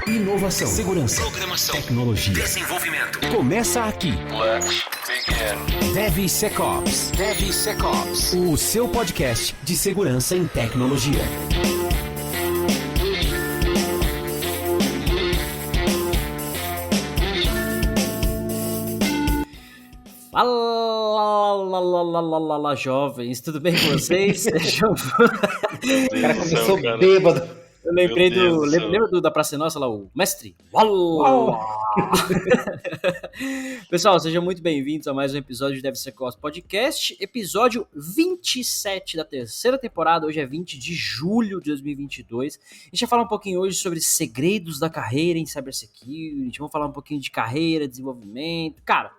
Inovação, segurança, programação, tecnologia, desenvolvimento. começa aqui. Let's begin. DevSecOps. DevSecOps, o seu podcast de segurança em tecnologia. Fala, jovens, tudo bem com vocês? O cara começou bêbado. Eu lembrei Meu Deus do céu. lembra da Praça Nossa lá, o mestre? Uau! Pessoal, sejam muito bem-vindos a mais um episódio do DevSecOps Podcast, episódio 27 da terceira temporada, hoje é 20 de julho de 2022. A gente vai falar um pouquinho hoje sobre segredos da carreira em Cybersecurity, vamos falar um pouquinho de carreira, desenvolvimento. Cara,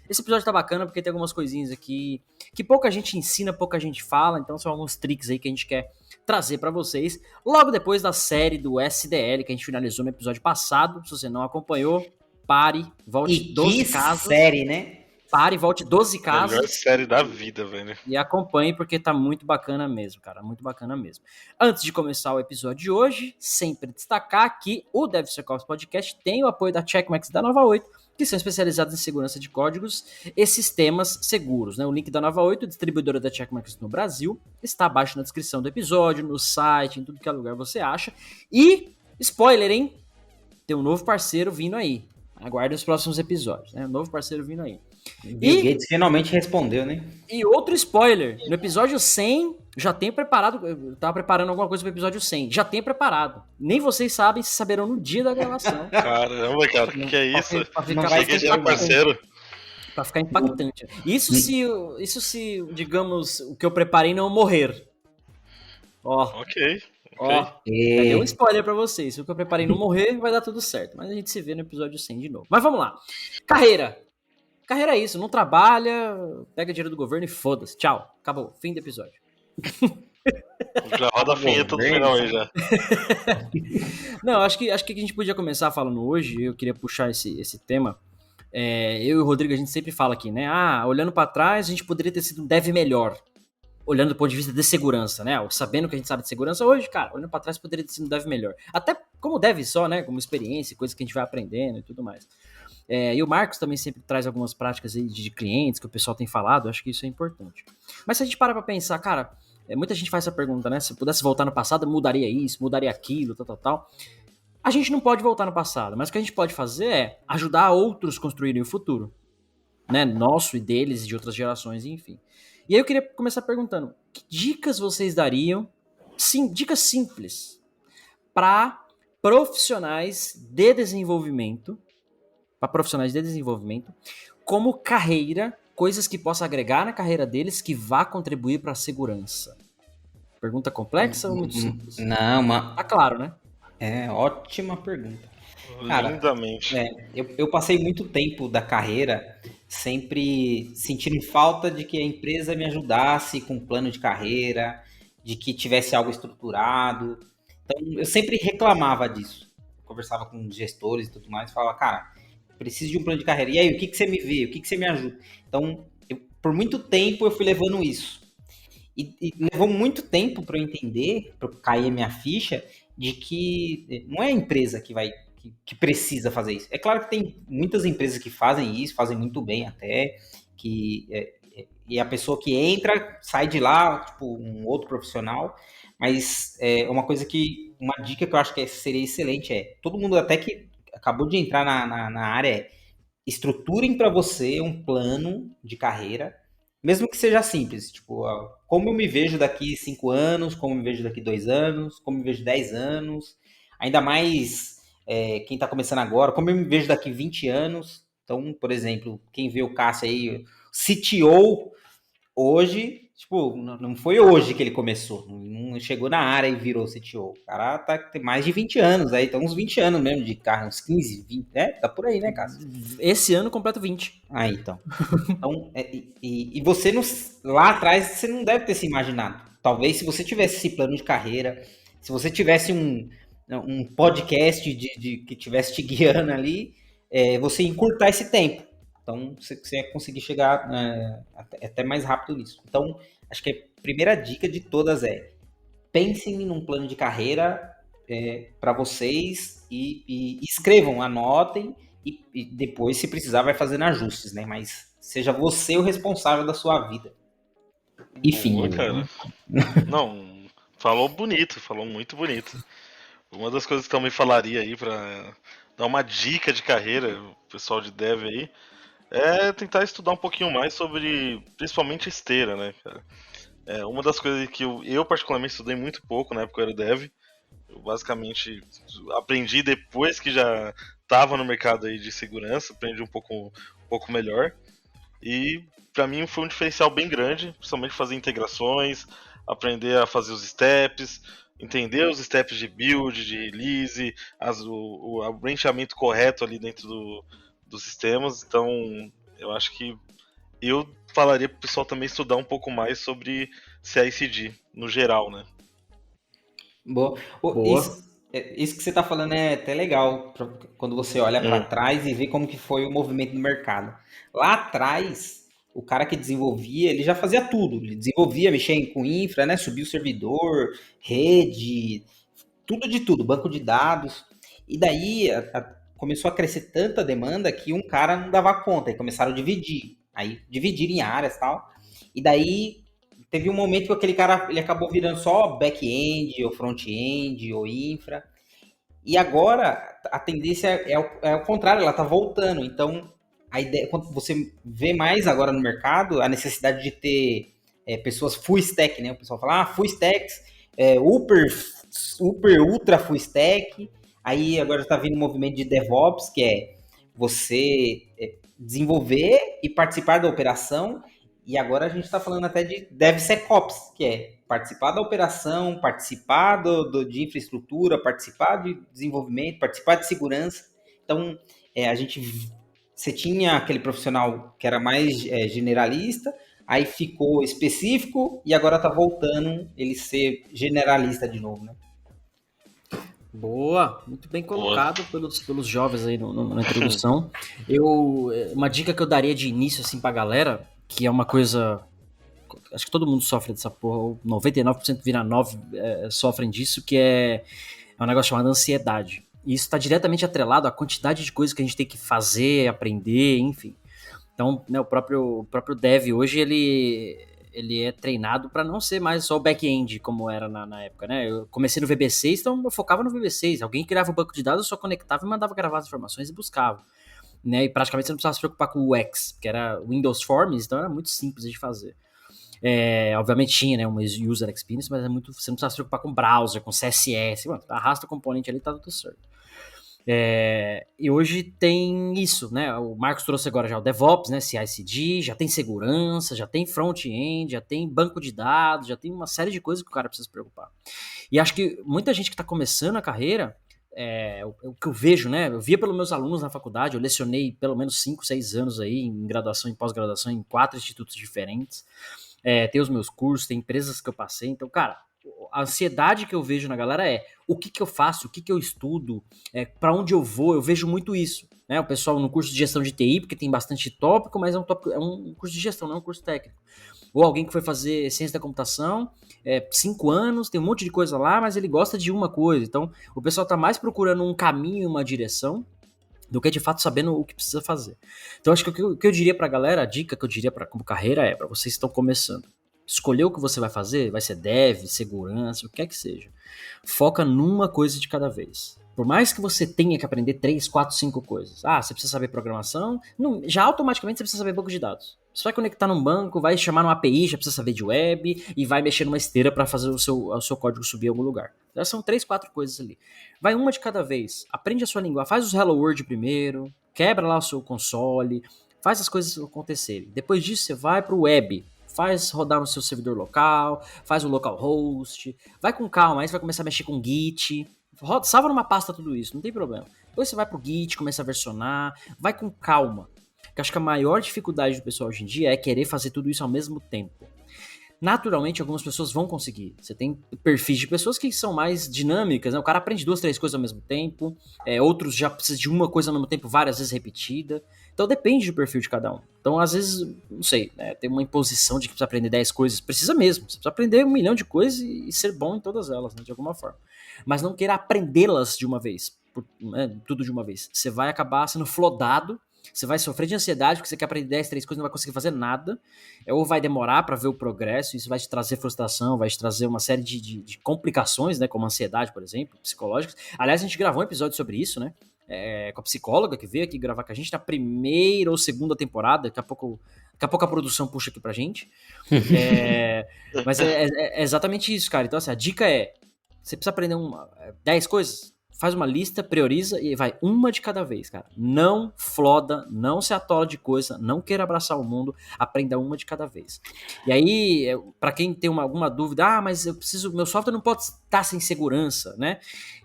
esse episódio tá bacana porque tem algumas coisinhas aqui que pouca gente ensina, pouca gente fala, então são alguns tricks aí que a gente quer trazer pra vocês, logo depois da série do SDL que a gente finalizou no episódio passado. Se você não acompanhou, pare, volte 12 casas. Série, né? Pare, volte 12 casas. Melhor série da vida, velho. E acompanhe, porque tá muito bacana mesmo, cara, muito bacana mesmo. Antes de começar o episódio de hoje, sempre destacar que o DevSecOps Podcast tem o apoio da Checkmarx da Nova 8, que são especializados em segurança de códigos e sistemas seguros, né? O link da Nova 8, distribuidora da Checkmarx no Brasil, está abaixo na descrição do episódio, no site, em tudo que é lugar você acha. E, spoiler, hein? Tem um novo parceiro vindo aí. Aguarde os próximos episódios, né? Um novo parceiro vindo aí. Bill Gates finalmente respondeu, né? E outro spoiler, no episódio 100, já tenho preparado, eu tava preparando alguma coisa pro episódio 100, já tenho preparado. Nem vocês sabem, se saberão no dia da gravação. Caramba, cara, que é isso? Pra Não ficar, vai Cheguei já parceiro. pra ficar impactante. Isso se, digamos, o que eu preparei não morrer. Ó, Ok. ó, já deu um spoiler pra vocês. Se o que eu preparei não morrer, vai dar tudo certo. Mas a gente se vê no episódio 100 de novo. Mas vamos lá. Carreira. Carreira é isso, não trabalha, pega dinheiro do governo e foda-se. Tchau, acabou, fim do episódio. Já roda a vinheta do final aí já. Não, acho que a gente podia começar falando hoje, eu queria puxar esse tema. Eu e o Rodrigo, a gente sempre fala aqui, né? Olhando pra trás, a gente poderia ter sido um dev melhor. Olhando do ponto de vista de segurança, né? Sabendo que a gente sabe de segurança hoje, cara, olhando pra trás, poderia ter sido um dev melhor. Até como dev só, né? Como experiência, coisas que a gente vai aprendendo e tudo mais. E o Marcos também sempre traz algumas práticas aí de clientes que o pessoal tem falado, acho que isso é importante. Mas se a gente parar pra pensar, cara, muita gente faz essa pergunta, né? Se eu pudesse voltar no passado, eu mudaria isso, mudaria aquilo, tal. A gente não pode voltar no passado, mas o que a gente pode fazer é ajudar outros a construírem o futuro, né? Nosso e deles e de outras gerações, enfim. E aí eu queria começar perguntando, que dicas vocês dariam, sim, dicas simples, para profissionais de desenvolvimento, como carreira, coisas que possa agregar na carreira deles que vá contribuir para a segurança. Pergunta complexa ou muito simples? Não, Tá claro, né? ótima pergunta. Cara, Lindamente. eu passei muito tempo da carreira sempre sentindo falta de que a empresa me ajudasse com um plano de carreira, de que tivesse algo estruturado. Então, eu sempre reclamava disso. Conversava com gestores e tudo mais, falava, cara, preciso de um plano de carreira. E aí, o que você me vê? O que você me ajuda? Então, por muito tempo eu fui levando isso. E levou muito tempo para eu entender, para cair a minha ficha, de que não é a empresa que precisa fazer isso. É claro que tem muitas empresas que fazem isso, fazem muito bem até, e a pessoa que entra, sai de lá, tipo, um outro profissional, mas uma dica que eu acho que seria excelente todo mundo até que acabou de entrar na área, estruturem para você um plano de carreira, mesmo que seja simples, tipo, como eu me vejo daqui 5 anos, como eu me vejo daqui 2 anos, como eu me vejo 10 anos, ainda mais quem está começando agora, como eu me vejo daqui 20 anos. Então, por exemplo, quem vê o Cássio aí, CTO, hoje, tipo, não foi hoje que ele começou, não chegou na área e virou CTO. O cara tem mais de 20 anos, aí tá uns 20 anos mesmo de carro, uns 15, 20, tá por aí, né, Cássio? Esse ano completo 20. Então. Então, e você, lá atrás, você não deve ter se imaginado. Talvez se você tivesse esse plano de carreira, se você tivesse um podcast que tivesse te guiando ali, você encurtar esse tempo. Então, você ia conseguir chegar até mais rápido nisso. Então, acho que a primeira dica de todas pensem num plano de carreira para vocês e escrevam, anotem e depois, se precisar, vai fazendo ajustes, né? Mas seja você o responsável da sua vida. Enfim. Boa, cara. Não, falou bonito, falou muito bonito. Uma das coisas que eu também falaria aí pra dar uma dica de carreira, o pessoal de dev aí, é tentar estudar um pouquinho mais sobre, principalmente esteira, né, cara? Uma das coisas que eu particularmente estudei muito pouco na época que eu era dev. Eu basicamente aprendi depois que já estava no mercado aí de segurança, aprendi um pouco melhor. E para mim foi um diferencial bem grande, principalmente fazer integrações, aprender a fazer os steps, entender os steps de build, de release, o brancheamento correto ali dentro dos sistemas. Então, eu acho que eu falaria pro pessoal também estudar um pouco mais sobre CI/CD no geral, né? Boa. Isso que você está falando é até legal, quando você olha para trás e vê como que foi o movimento no mercado. Lá atrás, o cara que desenvolvia, ele já fazia tudo. Ele desenvolvia, mexia com infra, né? Subia o servidor, rede, tudo de tudo, banco de dados. E daí começou a crescer tanta demanda que um cara não dava conta, e começaram a dividir. Aí dividir em áreas e tal. E daí teve um momento que aquele cara ele acabou virando só back-end, ou front-end, ou infra. E agora a tendência é o contrário, ela tá voltando. Então, a ideia, quando você vê mais agora no mercado, a necessidade de ter pessoas full stack, né? O pessoal fala, full stacks, ultra full stack. Aí agora está vindo um movimento de DevOps, que é você desenvolver e participar da operação. E agora a gente está falando até de DevSecOps, que é participar da operação, participar de infraestrutura, participar de desenvolvimento, participar de segurança. Então, você tinha aquele profissional que era mais generalista, aí ficou específico e agora está voltando ele ser generalista de novo, né? Boa, muito bem colocado pelos jovens aí na introdução. Uma dica que eu daria de início assim pra galera, que é uma coisa, acho que todo mundo sofre dessa porra, ou 99,9 sofrem disso, que é um negócio chamado ansiedade. E isso está diretamente atrelado à quantidade de coisas que a gente tem que fazer, aprender, enfim. Então, né, o próprio dev hoje, ele é treinado para não ser mais só o back-end, como era na época, né? Eu comecei no VB6, então eu focava no VB6. Alguém criava o banco de dados, eu só conectava e mandava gravar as informações e buscava. Né? E praticamente você não precisava se preocupar com o UX, que era Windows Forms, então era muito simples de fazer. Obviamente tinha, né, uma user experience, mas você não precisava se preocupar com browser, com CSS. Mano, arrasta o componente ali, tá tudo certo. E hoje tem isso, né? O Marcos trouxe agora já o DevOps, né? CI/CD, já tem segurança, já tem front-end, já tem banco de dados, já tem uma série de coisas que o cara precisa se preocupar. E acho que muita gente que está começando a carreira, o que eu vejo, né? Eu via pelos meus alunos na faculdade, eu lecionei pelo menos 5, 6 anos aí em graduação e pós-graduação em 4 institutos diferentes. Tem os meus cursos, tem empresas que eu passei. Então, cara, a ansiedade que eu vejo na galera o que eu faço, o que eu estudo, para onde eu vou, eu vejo muito isso, né? O pessoal no curso de gestão de TI, porque tem bastante tópico, mas é um curso de gestão, não é um curso técnico. Ou alguém que foi fazer ciência da computação, 5 anos, tem um monte de coisa lá, mas ele gosta de uma coisa. Então, o pessoal tá mais procurando um caminho, uma direção, do que de fato sabendo o que precisa fazer. Então, acho que o que eu diria pra galera, a dica que eu diria como carreira pra vocês que estão começando, escolher o que você vai fazer, vai ser dev, segurança, o que quer que seja. Foca numa coisa de cada vez. Por mais que você tenha que aprender 3, 4, 5 coisas. Você precisa saber programação, já automaticamente você precisa saber banco de dados. Você vai conectar num banco, vai chamar numa API, já precisa saber de web, e vai mexer numa esteira para fazer o seu código subir em algum lugar. Já são 3, 4 coisas ali. Vai uma de cada vez. Aprende a sua língua, faz os Hello World primeiro, quebra lá o seu console, faz as coisas acontecerem. Depois disso você vai pro web. Faz rodar no seu servidor local, faz o localhost, vai com calma, aí você vai começar a mexer com Git, salva numa pasta tudo isso, não tem problema. Depois você vai pro Git, começa a versionar, vai com calma. Porque acho que a maior dificuldade do pessoal hoje em dia é querer fazer tudo isso ao mesmo tempo. Naturalmente, algumas pessoas vão conseguir. Você tem perfis de pessoas que são mais dinâmicas, né? O cara aprende 2, 3 coisas ao mesmo tempo, outros já precisam de uma coisa ao mesmo tempo, várias vezes repetida. Então depende do perfil de cada um. Então, às vezes, não sei, tem uma imposição de que precisa aprender 10 coisas. Precisa mesmo. Você precisa aprender 1 milhão de coisas e ser bom em todas elas, né, de alguma forma. mas não queira aprendê-las de uma vez, tudo de uma vez. Você vai acabar sendo flodado, você vai sofrer de ansiedade porque você quer aprender 10, 3 coisas e não vai conseguir fazer nada, ou vai demorar para ver o progresso, isso vai te trazer frustração, vai te trazer uma série de complicações, né, como ansiedade, por exemplo, psicológicas. Aliás, a gente gravou um episódio sobre isso, né, com a psicóloga que veio aqui gravar com a gente na primeira ou segunda temporada, daqui a pouco a produção puxa aqui pra gente. Mas é exatamente isso, cara. Então, assim, a dica você precisa aprender 10 coisas, faz uma lista, prioriza e vai uma de cada vez, cara. Não floda, não se atola de coisa, não queira abraçar o mundo, aprenda uma de cada vez. E aí, pra quem tem alguma dúvida, mas meu software não pode estar sem segurança, né?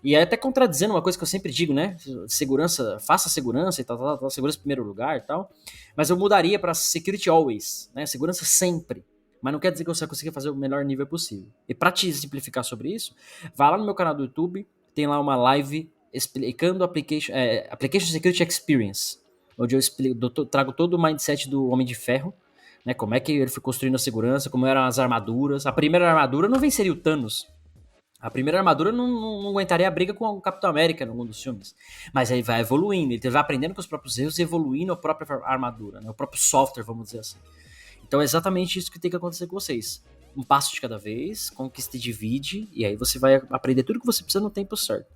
E aí até contradizendo uma coisa que eu sempre digo, né? Segurança, faça segurança e tal, segurança em primeiro lugar e tal. Mas eu mudaria pra security always, né? Segurança sempre. Mas não quer dizer que você vai conseguir fazer o melhor nível possível. E pra te simplificar sobre isso, vai lá no meu canal do YouTube, tem lá uma live explicando Application Security Experience, onde eu trago todo o mindset do Homem de Ferro, né, como é que ele foi construindo a segurança, como eram as armaduras. A primeira armadura não venceria o Thanos. A primeira armadura não aguentaria a briga com o Capitão América em algum dos filmes. Mas aí vai evoluindo, ele vai aprendendo com os próprios erros e evoluindo a própria armadura, né, o próprio software, vamos dizer assim. Então é exatamente isso que tem que acontecer com vocês. Um passo de cada vez, conquista e divide, e aí você vai aprender tudo que você precisa no tempo certo.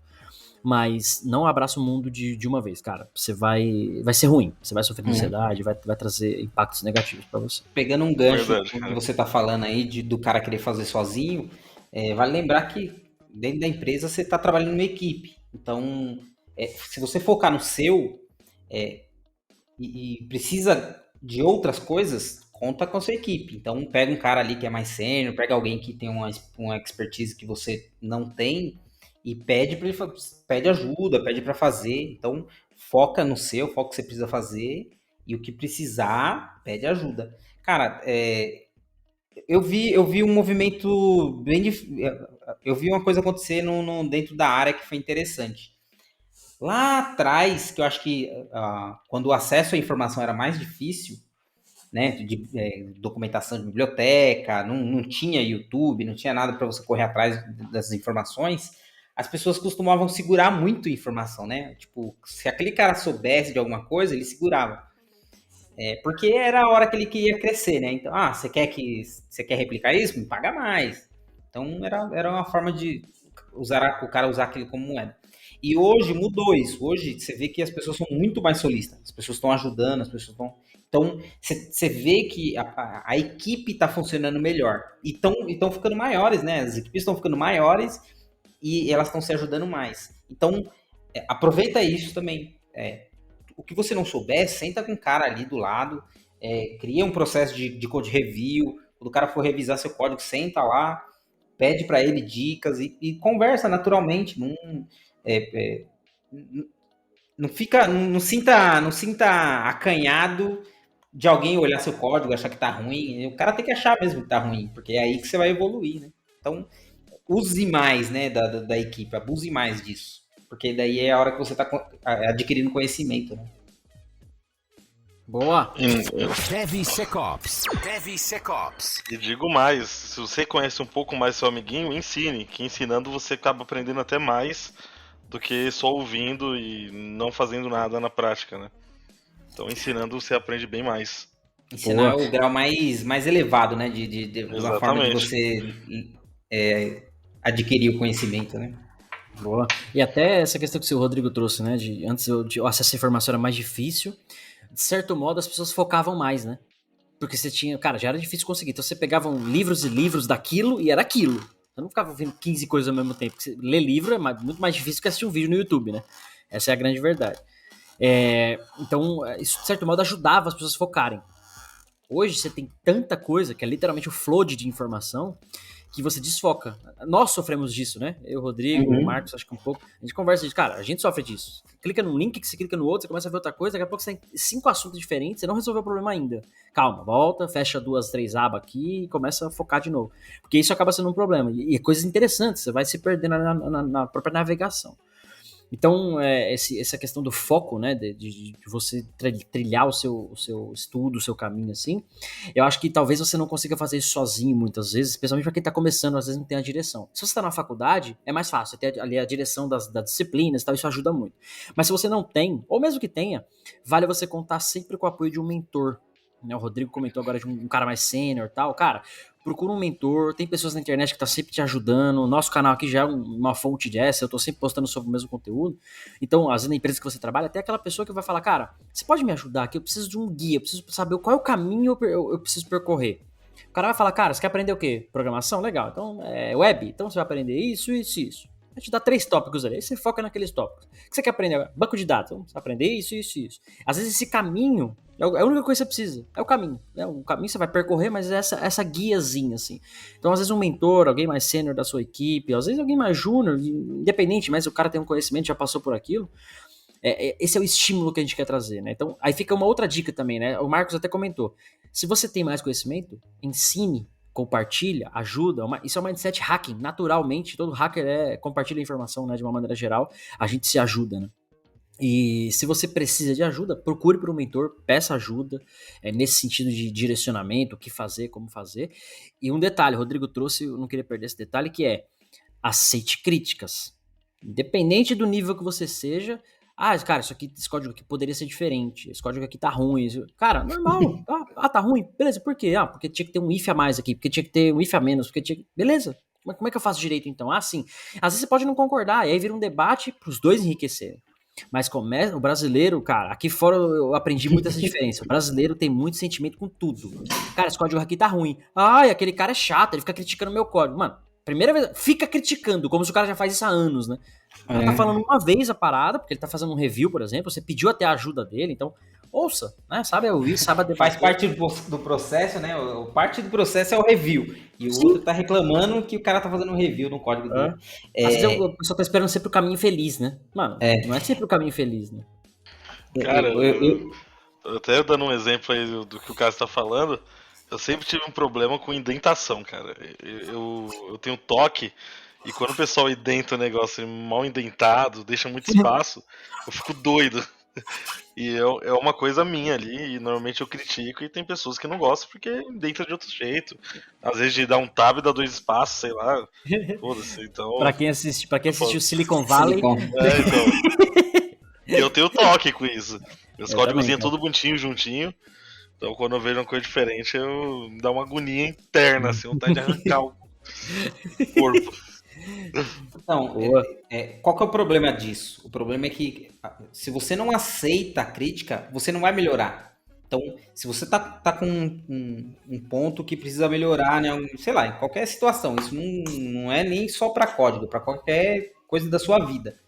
Mas não abraça o mundo de uma vez, cara. Você vai ser ruim, você vai sofrer de ansiedade, vai trazer impactos negativos pra você. Pegando um gancho que você tá falando aí do cara querer fazer sozinho, vale lembrar que dentro da empresa você tá trabalhando numa equipe. Então, se você focar no seu e precisa de outras coisas, conta com a sua equipe. Então, pega um cara ali que é mais sênior, pega alguém que tem uma expertise que você não tem e pede ajuda, pede para fazer. Então, foca no seu, foca o que você precisa fazer e o que precisar, pede ajuda. Cara, eu vi um movimento eu vi uma coisa acontecer dentro da área que foi interessante. Lá atrás, que eu acho que quando o acesso à informação era mais difícil, né, de documentação de biblioteca, não tinha YouTube, não tinha nada para você correr atrás das informações, as pessoas costumavam segurar muito informação, né? Tipo, se aquele cara soubesse de alguma coisa, ele segurava. Porque era a hora que ele queria crescer, né? Então, você quer replicar isso? Me paga mais. Então, era uma forma de o cara usar aquilo como moeda. E hoje mudou isso. Hoje você vê que as pessoas são muito mais solistas. As pessoas estão ajudando, as pessoas estão... Então, você vê que a equipe está funcionando melhor. E estão ficando maiores, né? As equipes estão ficando maiores e elas estão se ajudando mais. Então, aproveita isso também. O que você não souber, senta com o cara ali do lado, cria um processo de code review. Quando o cara for revisar seu código, senta lá, pede para ele dicas e conversa naturalmente. Não sinta acanhado de alguém olhar seu código, achar que tá ruim. O cara tem que achar mesmo que tá ruim, porque é aí que você vai evoluir, né? Então, use mais, né, da equipe, abuse mais disso. Porque daí é a hora que você tá adquirindo conhecimento, né? Boa! DevSecOps. E digo mais, se você conhece um pouco mais seu amiguinho, ensine, que ensinando você acaba aprendendo até mais do que só ouvindo e não fazendo nada na prática, né? Então, ensinando, você aprende bem mais. Ensinar é o grau mais elevado, né? De uma forma de você adquirir o conhecimento, né? Boa. E até essa questão que o seu Rodrigo trouxe, né? Antes o acesso à informação era mais difícil. De certo modo, as pessoas focavam mais, né? Porque você tinha... Cara, já era difícil conseguir. Então, você pegava livros e livros daquilo e era aquilo. Você não ficava vendo 15 coisas ao mesmo tempo. Porque ler livro é muito mais difícil que assistir um vídeo no YouTube, né? Essa é a grande verdade. Então, isso de certo modo ajudava as pessoas a focarem. Hoje você tem tanta coisa, que é literalmente o flood de informação, que você desfoca. Nós sofremos disso, né? Eu, Rodrigo, o Marcos, acho que um pouco. A gente conversa disso. Cara, a gente sofre disso. Você clica num link, que você clica no outro, você começa a ver outra coisa, daqui a pouco você tem 5 assuntos diferentes, você não resolveu o problema ainda. Calma, volta, fecha 2, 3 abas aqui e começa a focar de novo. Porque isso acaba sendo um problema. E coisas interessantes, você vai se perdendo na própria navegação. Então, essa questão do foco, né, de você trilhar o seu estudo, o seu caminho, assim, eu acho que talvez você não consiga fazer isso sozinho muitas vezes, especialmente para quem está começando, às vezes não tem a direção. Se você está na faculdade, é mais fácil, você tem ali a direção das disciplinas e tal, isso ajuda muito. Mas se você não tem, ou mesmo que tenha, vale você contar sempre com o apoio de um mentor. Né? O Rodrigo comentou agora de um cara mais sênior e tal. Cara, procura um mentor, tem pessoas na internet que estão sempre te ajudando, o nosso canal aqui já é uma fonte dessa, eu tô sempre postando sobre o mesmo conteúdo, então, às vezes na empresa que você trabalha, até aquela pessoa que vai falar, cara, você pode me ajudar aqui, eu preciso de um guia, eu preciso saber qual é o caminho eu preciso percorrer. O cara vai falar, cara, você quer aprender o quê? Programação? Legal, então, web? Então você vai aprender isso, isso e isso. Vai te dar 3 tópicos ali, aí você foca naqueles tópicos. O que você quer aprender? Banco de dados, então você vai aprender isso, isso e isso. Às vezes esse caminho é a única coisa que você precisa, é o caminho. Né? O caminho você vai percorrer, mas é essa guiazinha, assim. Então, às vezes, um mentor, alguém mais sênior da sua equipe, às vezes alguém mais júnior, independente, mas o cara tem um conhecimento, já passou por aquilo. Esse é o estímulo que a gente quer trazer, né? Então, aí fica uma outra dica também, né? O Marcos até comentou. Se você tem mais conhecimento, ensine, compartilha, ajuda. Isso é um mindset hacking. Naturalmente, todo hacker compartilha informação, né? De uma maneira geral, a gente se ajuda, né? E se você precisa de ajuda, procure por um mentor, peça ajuda, nesse sentido de direcionamento, o que fazer, como fazer. E um detalhe, o Rodrigo trouxe, eu não queria perder esse detalhe, que é aceite críticas. Independente do nível que você seja, cara, esse código aqui poderia ser diferente, esse código aqui tá ruim. Cara, normal. Tá ruim, beleza, por quê? Porque tinha que ter um if a mais aqui, porque tinha que ter um if a menos, porque tinha que... Beleza, como é que eu faço direito então? Sim, às vezes você pode não concordar, e aí vira um debate pros dois enriquecerem. Mas o brasileiro, cara, aqui fora eu aprendi muito essa diferença. O brasileiro tem muito sentimento com tudo. Cara, esse código aqui tá ruim. Aquele cara é chato, ele fica criticando meu código. Mano, primeira vez, fica criticando, como se o cara já faz isso há anos, né? O cara tá falando uma vez a parada, porque ele tá fazendo um review, por exemplo, você pediu até a ajuda dele, então ouça, né? Sabe ouvir, sabe debater. Faz parte do processo, né? Parte do processo é o review. E o outro tá reclamando que o cara tá fazendo um review no código dele. Às vezes o pessoal tá esperando sempre o caminho feliz, né? Mano, não é sempre o caminho feliz, né? Cara, até dando um exemplo aí do que o cara está falando, eu sempre tive um problema com indentação, cara. Eu tenho toque, e quando o pessoal indenta o negócio mal indentado, deixa muito espaço, eu fico doido. E é uma coisa minha ali, e normalmente eu critico, e tem pessoas que não gostam porque indenta de outro jeito. Às vezes de dar um tab e dar 2 espaços, sei lá. Foda-se, então. Pra quem assistiu Silicon Valley. Então. Eu tenho toque com isso. Meus códigos iam tudo bonitinho, juntinho. Então quando eu vejo uma coisa diferente, eu dá uma agonia interna, assim, vontade de arrancar o corpo. Então, qual que é o problema disso? O problema é que se você não aceita a crítica, você não vai melhorar. Então, se você tá com um ponto que precisa melhorar, né, sei lá, em qualquer situação, isso não é nem só para código, para qualquer coisa da sua vida.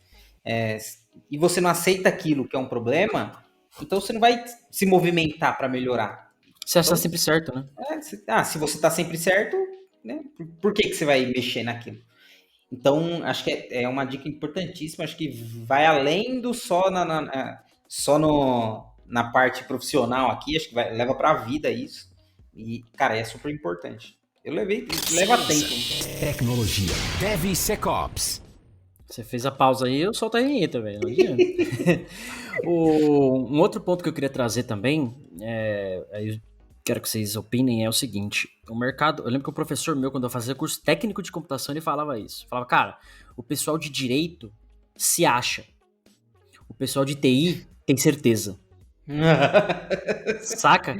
E você não aceita aquilo que é um problema, então você não vai se movimentar para melhorar. Você acha que tá sempre certo, né? Se você tá sempre certo, né, por que você vai mexer naquilo? Então, acho que é uma dica importantíssima, acho que vai além do só na parte profissional aqui, acho que leva para a vida isso. E, cara, é super importante. Leva tempo. Tecnologia. DevSecOps. Você fez a pausa aí, eu solto a vinheta, velho. Não adianta. Um outro ponto que eu queria trazer também, eu quero que vocês opinem, é o seguinte: o mercado. Eu lembro que o professor meu, quando eu fazia curso técnico de computação, ele falava isso. Falava, cara, o pessoal de direito se acha. O pessoal de TI tem certeza. Saca?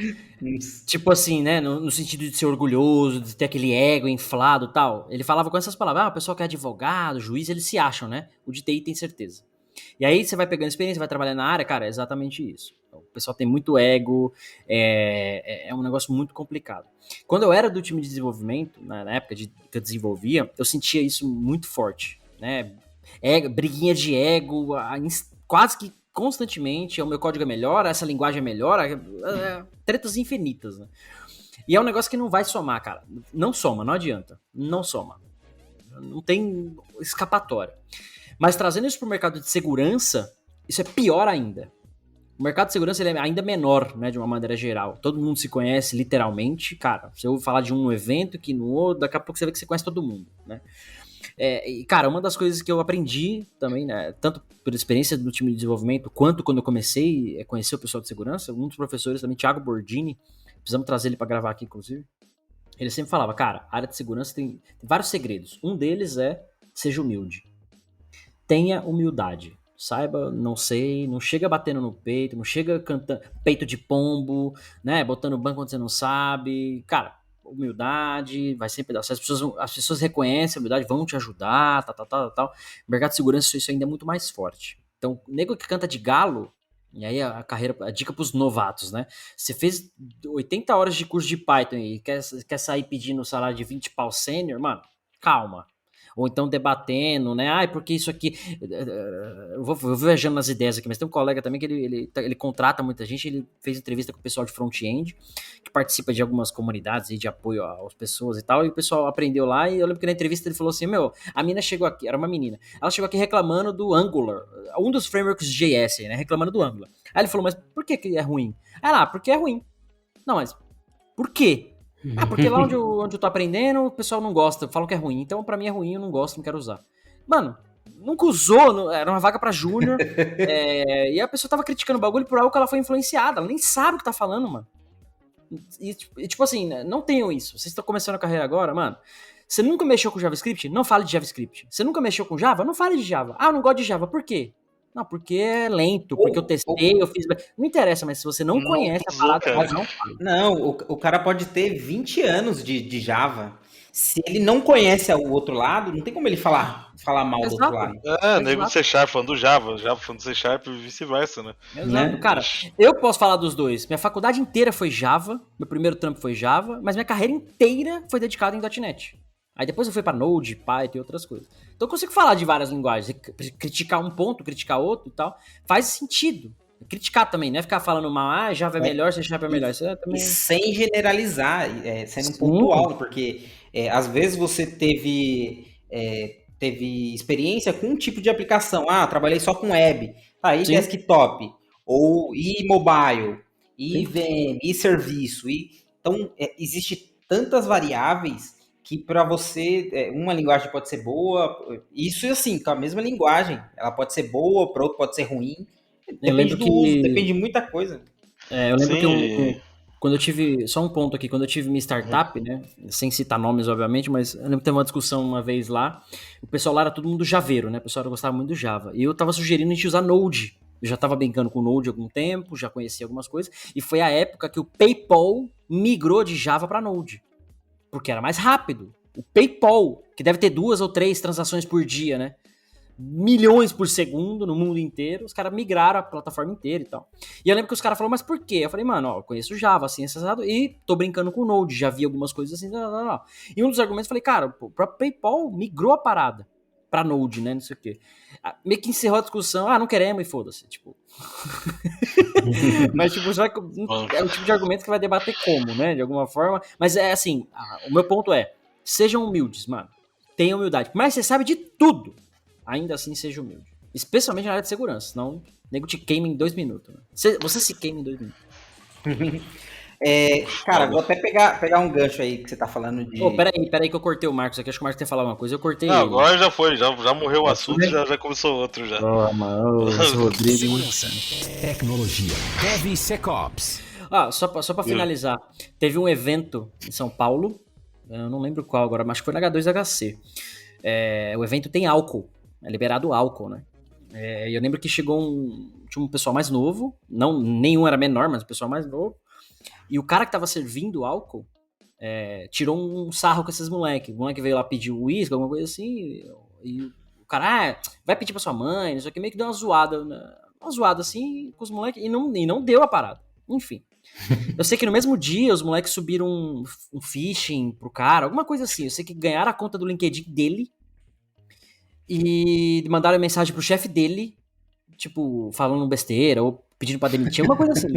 Tipo assim, né? No sentido de ser orgulhoso, de ter aquele ego inflado e tal. Ele falava com essas palavras. O pessoal que é advogado, juiz, eles se acham, né? O de TI tem certeza. E aí você vai pegando experiência, vai trabalhando na área, cara, é exatamente isso. O pessoal tem muito ego, é um negócio muito complicado. Quando eu era do time de desenvolvimento, na época que eu desenvolvia, eu sentia isso muito forte, né? Briguinha de ego, quase que constantemente, o meu código é melhor, essa linguagem é melhor, tretas infinitas, né? E é um negócio que não vai somar, cara. Não soma, não adianta. Não soma. Não tem escapatória. Mas trazendo isso para o mercado de segurança, isso é pior ainda. O mercado de segurança ele é ainda menor, né, de uma maneira geral. Todo mundo se conhece, literalmente. Cara, você ouve falar de um evento que no outro, daqui a pouco você vê que você conhece todo mundo, né? E, cara, uma das coisas que eu aprendi também, né, tanto pela experiência do time de desenvolvimento, quanto quando eu comecei a conhecer o pessoal de segurança, um dos professores também, Thiago Bordini, precisamos trazer ele para gravar aqui, inclusive, ele sempre falava, cara, a área de segurança tem vários segredos. Um deles é, seja humilde. Tenha humildade. Saiba, não sei, não chega batendo no peito, não chega cantando peito de pombo, né, botando banco quando você não sabe. Cara, humildade vai sempre dar. Se as pessoas reconhecem a humildade, vão te ajudar, tal. Mercado de segurança, isso ainda é muito mais forte. Então, nego que canta de galo, e aí a dica pros novatos, né? Você fez 80 horas de curso de Python e quer sair pedindo salário de 20 pau sênior, mano, calma. Ou então debatendo, né? Ai, porque isso aqui. Eu vou viajando nas ideias aqui, mas tem um colega também que ele contrata muita gente. Ele fez entrevista com o pessoal de front-end, que participa de algumas comunidades de apoio às pessoas e tal. E o pessoal aprendeu lá. E eu lembro que na entrevista ele falou assim: Meu, a mina chegou aqui, era uma menina. Ela chegou aqui reclamando do Angular, um dos frameworks de JS, né? Reclamando do Angular. Aí ele falou: Mas por que é ruim? Porque é ruim. Não, mas por quê? Porque lá onde eu tô aprendendo, o pessoal não gosta, falam que é ruim. Então, pra mim é ruim, eu não gosto, não quero usar. Mano, nunca usou, era uma vaga pra júnior, e a pessoa tava criticando o bagulho por algo que ela foi influenciada, ela nem sabe o que tá falando, mano. E tipo assim, não tenham isso. Vocês estão começando a carreira agora, mano. Você nunca mexeu com JavaScript? Não fale de JavaScript. Você nunca mexeu com Java? Não fale de Java. Ah, eu não gosto de Java. Por quê? Não, porque é lento, porque eu testei, eu fiz... Não interessa, mas se você não conhece a parada... Não, o cara pode ter 20 anos de Java. Se ele não conhece o outro lado, não tem como ele falar mal do outro lado. Nego do C Sharp falando do Java falando do C Sharp e vice-versa, né? Exato, né? Cara, eu posso falar dos dois. Minha faculdade inteira foi Java, meu primeiro trampo foi Java, mas minha carreira inteira foi dedicada em .NET. Aí depois eu fui pra Node, Python e outras coisas. Então eu consigo falar de várias linguagens. Criticar um ponto, criticar outro e tal. Faz sentido. Criticar também, né? Ficar falando mal, Java é melhor, C Sharp é melhor. Isso também... Sem generalizar, sendo pontual, porque às vezes você teve experiência com um tipo de aplicação. Trabalhei só com web. E desktop, ou e mobile, e VM, e serviço. Então, existe tantas variáveis que para você, uma linguagem pode ser boa, isso assim, com a mesma linguagem, ela pode ser boa, para outro pode ser ruim, depende do uso, depende de muita coisa. Eu lembro que quando eu tive, só um ponto aqui, quando eu tive minha startup, né, sem citar nomes, obviamente, mas eu lembro que teve uma discussão uma vez lá, o pessoal lá era todo mundo javeiro, né, o pessoal gostava muito do Java, e eu tava sugerindo a gente usar Node, eu já tava brincando com Node há algum tempo, já conhecia algumas coisas, e foi a época que o PayPal migrou de Java para Node. Porque era mais rápido. O PayPal, que deve ter 2 ou 3 transações por dia, né? Milhões por segundo no mundo inteiro. Os caras migraram a plataforma inteira e tal. E eu lembro que os caras falaram, mas por quê? Eu falei, mano, eu conheço Java, assim, acessado, e tô brincando com o Node, já vi algumas coisas assim, não. E um dos argumentos, eu falei, cara, o próprio PayPal migrou a parada pra Node, né, não sei o quê. Meio que encerrou a discussão, não queremos e foda-se, tipo... Mas, tipo, é o tipo de argumento que vai debater como, né, de alguma forma. Mas é assim, o meu ponto é, sejam humildes, mano. Tenha humildade. Mas você sabe de tudo. Ainda assim, seja humilde. Especialmente na área de segurança. Senão, o nego te queima em 2 minutos. Né? Você se queima em 2 minutos. Cara, vou até pegar um gancho aí que você tá falando de... Peraí que eu cortei o Marcos aqui. Acho que o Marcos quer falar uma coisa. Eu cortei ele. Agora já foi. Já morreu o assunto e já começou outro já. Mano, Rodrigo. Segurança, tecnologia, DevSecOps. Só pra finalizar. Teve um evento em São Paulo. Eu não lembro qual agora, mas acho que foi na H2HC. O evento tem álcool. É liberado álcool, né? E eu lembro que tinha um pessoal mais novo. Nenhum era menor, mas um pessoal mais novo. E o cara que tava servindo o álcool tirou um sarro com esses moleques. O moleque veio lá pedir uísque, alguma coisa assim. E o cara, vai pedir pra sua mãe, não sei o que, meio que deu uma zoada assim com os moleques. E não deu a parada. Enfim. Eu sei que no mesmo dia os moleques subiram um phishing pro cara, alguma coisa assim. Eu sei que ganharam a conta do LinkedIn dele e mandaram mensagem pro chefe dele, tipo, falando besteira ou pedindo pra demitir, alguma coisa assim.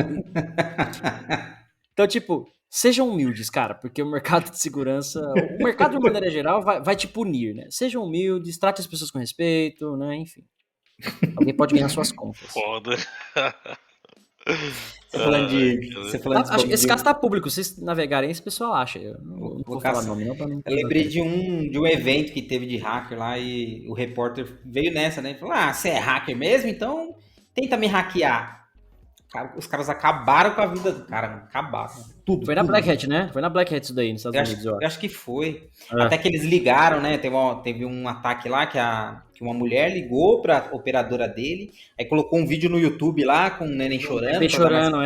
Então, tipo, sejam humildes, cara, porque o mercado de segurança, o mercado de maneira geral vai te punir, né? Sejam humildes, trate as pessoas com respeito, né? Enfim. Alguém pode ganhar suas contas. Foda. Você falando de Acho que esse caso tá público, se vocês navegarem, esse pessoal acha. Eu não vou falar nome, não, pra não. Eu lembrei de um evento que teve de hacker lá e o repórter veio nessa, né? Falou: você é hacker mesmo? Então tenta me hackear. Cara, os caras acabaram com a vida do cara, mano. Acabaram. Tudo. Foi na Black Hat, né? Foi na Black Hat isso daí, nos Estados Unidos, Eu acho que foi. Até que eles ligaram, né? Teve um ataque lá que uma mulher ligou pra operadora dele, aí colocou um vídeo no YouTube lá com o neném chorando. Bem chorando,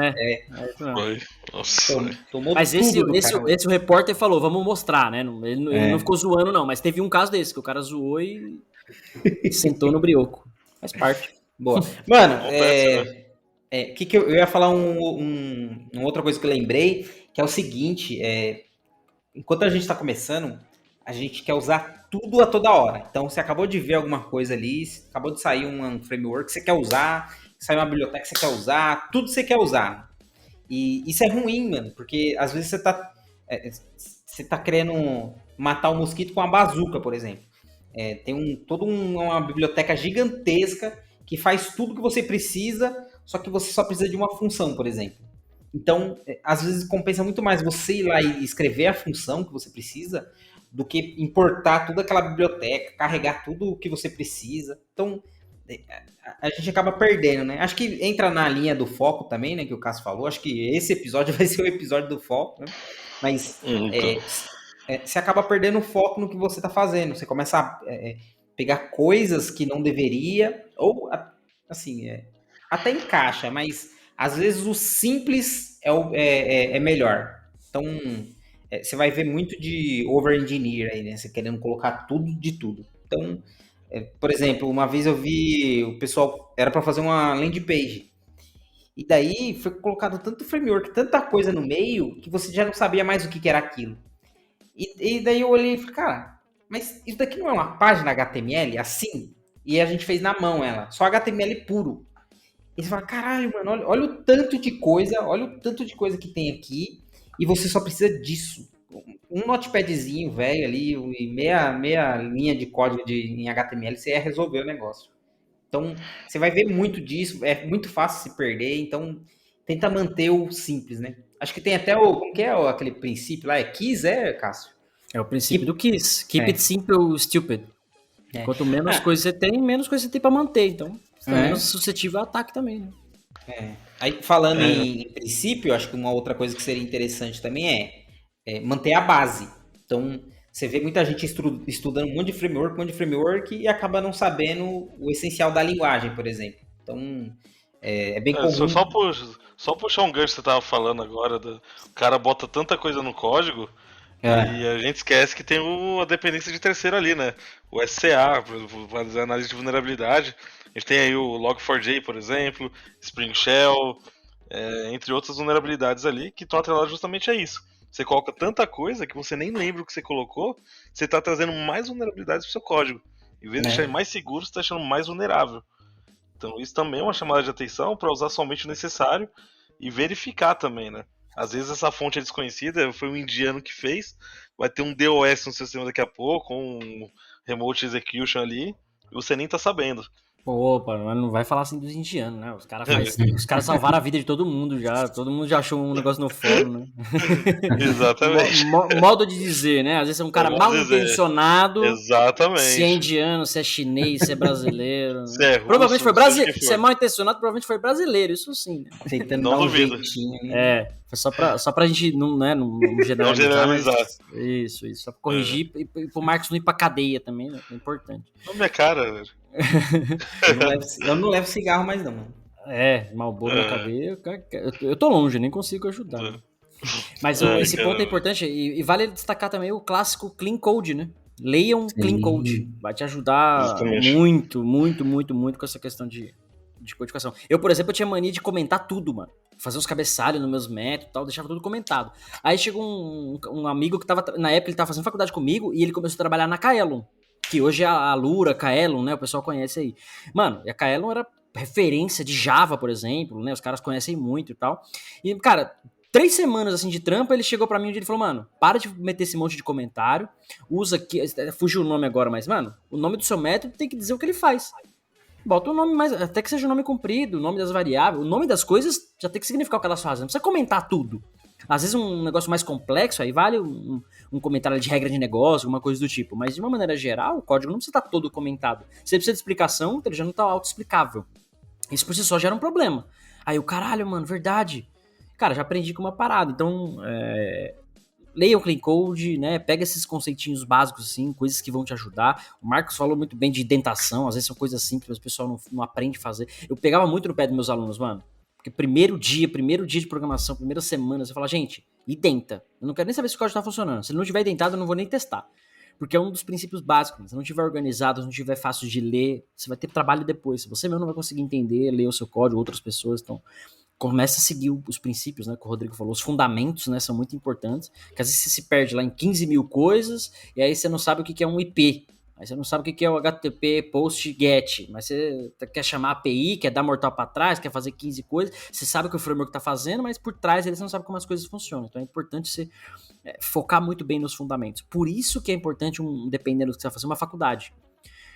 Foi. Nossa. Tomou mas tudo esse o repórter falou, vamos mostrar, né? Ele não ficou zoando, não, mas teve um caso desse, que o cara zoou e sentou no brioco. Faz parte. Boa. Mano, que eu ia falar uma outra coisa que eu lembrei, que é o seguinte, enquanto a gente está começando, a gente quer usar tudo a toda hora. Então, você acabou de ver alguma coisa ali, acabou de sair um framework que você quer usar, saiu uma biblioteca que você quer usar, tudo você quer usar. E isso é ruim, mano, porque às vezes você tá querendo matar um mosquito com uma bazuca, por exemplo. Tem toda uma biblioteca gigantesca que faz tudo que você precisa, só que você só precisa de uma função, por exemplo. Então, às vezes compensa muito mais você ir lá e escrever a função que você precisa do que importar toda aquela biblioteca, carregar tudo o que você precisa. Então, a gente acaba perdendo, né? Acho que entra na linha do foco também, né? Que o Cássio falou. Acho que esse episódio vai ser o episódio do foco, né? Mas você acaba perdendo o foco no que você está fazendo. Você começa a pegar coisas que não deveria, ou assim, até encaixa, mas às vezes o simples é melhor. Então, você vai ver muito de over-engineer aí, né? Você querendo colocar tudo de tudo. Então, por exemplo, uma vez eu vi o pessoal, era para fazer uma landing page. E daí foi colocado tanto framework, tanta coisa no meio, que você já não sabia mais o que era aquilo. E daí eu olhei e falei, cara, mas isso daqui não é uma página HTML assim? E a gente fez na mão ela, só HTML puro. E você fala, caralho, mano, olha o tanto de coisa que tem aqui, e você só precisa disso. Um notepadzinho velho ali, e meia linha de código em HTML, você ia resolver o negócio. Então, você vai ver muito disso, é muito fácil se perder, então tenta manter o simples, né? Acho que tem até como que é aquele princípio lá, KISS, Cássio? É o princípio do KISS, Keep it simple, stupid. Quanto menos coisa você tem, menos coisa você tem pra manter, então você tá menos suscetível a ataque também, né? Aí, falando em princípio, acho que uma outra coisa que seria interessante também é manter a base. Então, você vê muita gente estudando um monte de framework e acaba não sabendo o essencial da linguagem, por exemplo. Então, é bem comum. Só puxar um gancho que você tava falando agora, o cara bota tanta coisa no código e a gente esquece que tem a dependência de terceiro ali, né? O SCA, para fazer análise de vulnerabilidade. A gente tem aí o Log4j, por exemplo, Spring Shell, entre outras vulnerabilidades ali que estão atreladas justamente a isso. Você coloca tanta coisa que você nem lembra o que você colocou, você está trazendo mais vulnerabilidades para o seu código. Em vez de deixar ele mais seguro, você está deixando mais vulnerável. Então isso também é uma chamada de atenção para usar somente o necessário e verificar também, né? Às vezes essa fonte é desconhecida, foi um indiano que fez, vai ter um DOS no seu sistema daqui a pouco, um Remote Execution ali, e você nem tá sabendo. Opa, mas não vai falar assim dos indianos, né? Os caras salvaram a vida de todo mundo já achou um negócio no fórum, né? Exatamente. Modo de dizer, né? Às vezes é um cara mal intencionado. Exatamente. Se é indiano, se é chinês, se é brasileiro. Se é russo, provavelmente foi brasileiro. Se é mal intencionado, provavelmente foi brasileiro, isso sim. Né? Tentando dar um jeitinho. Né? Foi só pra gente não generalizar. Isso. Só pra corrigir e pro Marcos não ir pra cadeia também, né? É importante. Não é minha cara, velho. Eu não levo cigarro mais não, mano. Malboro na cadeia, eu tô longe, nem consigo ajudar. Né? Mas esse ponto é importante e vale destacar também o clássico Clean Code, né? Leiam Clean Code, vai te ajudar muito com essa questão de codificação. Eu, por exemplo, tinha mania de comentar tudo, mano. Fazer uns cabeçalhos nos meus métodos e tal, deixava tudo comentado. Aí chegou um amigo que na época ele tava fazendo faculdade comigo e ele começou a trabalhar na Kaelon. Que hoje é a Lura, Kaelon, né? O pessoal conhece aí. Mano, e a Kaelon era referência de Java, por exemplo, né? Os caras conhecem muito e tal. E, cara, 3 semanas, assim, de trampa, ele chegou pra mim e ele falou, mano, para de meter esse monte de comentário, usa aqui, fugiu o nome agora, mas, mano, o nome do seu método tem que dizer o que ele faz. Bota o nome mais, até que seja o nome comprido, o nome das variáveis, o nome das coisas já tem que significar o que elas fazem, não precisa comentar tudo. Às vezes um negócio mais complexo, aí vale um comentário de regra de negócio, alguma coisa do tipo, mas de uma maneira geral, o código não precisa estar todo comentado. Se ele precisa de explicação, ele já não está autoexplicável. Isso por si só gera um problema. Aí o caralho, mano, verdade. Cara, já aprendi com uma parada, então leia o Clean Code, né? Pega esses conceitinhos básicos, assim, coisas que vão te ajudar. O Marcos falou muito bem de indentação, às vezes são coisas simples, mas o pessoal não aprende a fazer. Eu pegava muito no pé dos meus alunos, mano. Porque primeiro dia de programação, primeira semana, você fala, gente, identa. Eu não quero nem saber se o código tá funcionando. Se ele não tiver identado, eu não vou nem testar. Porque é um dos princípios básicos. Se não tiver organizado, se não tiver fácil de ler, você vai ter trabalho depois. Você mesmo não vai conseguir entender, ler o seu código, outras pessoas. Então, começa a seguir os princípios, né, que o Rodrigo falou. Os fundamentos, né, são muito importantes. Porque às vezes você se perde lá em 15 mil coisas, e aí você não sabe o que é um IP. Aí você não sabe o que é o HTTP POST GET, mas você quer chamar a API, quer dar mortal para trás, quer fazer 15 coisas, você sabe o que o framework está fazendo, mas por trás você não sabe como as coisas funcionam. Então é importante você focar muito bem nos fundamentos. Por isso que é importante, dependendo do que você vai fazer, uma faculdade.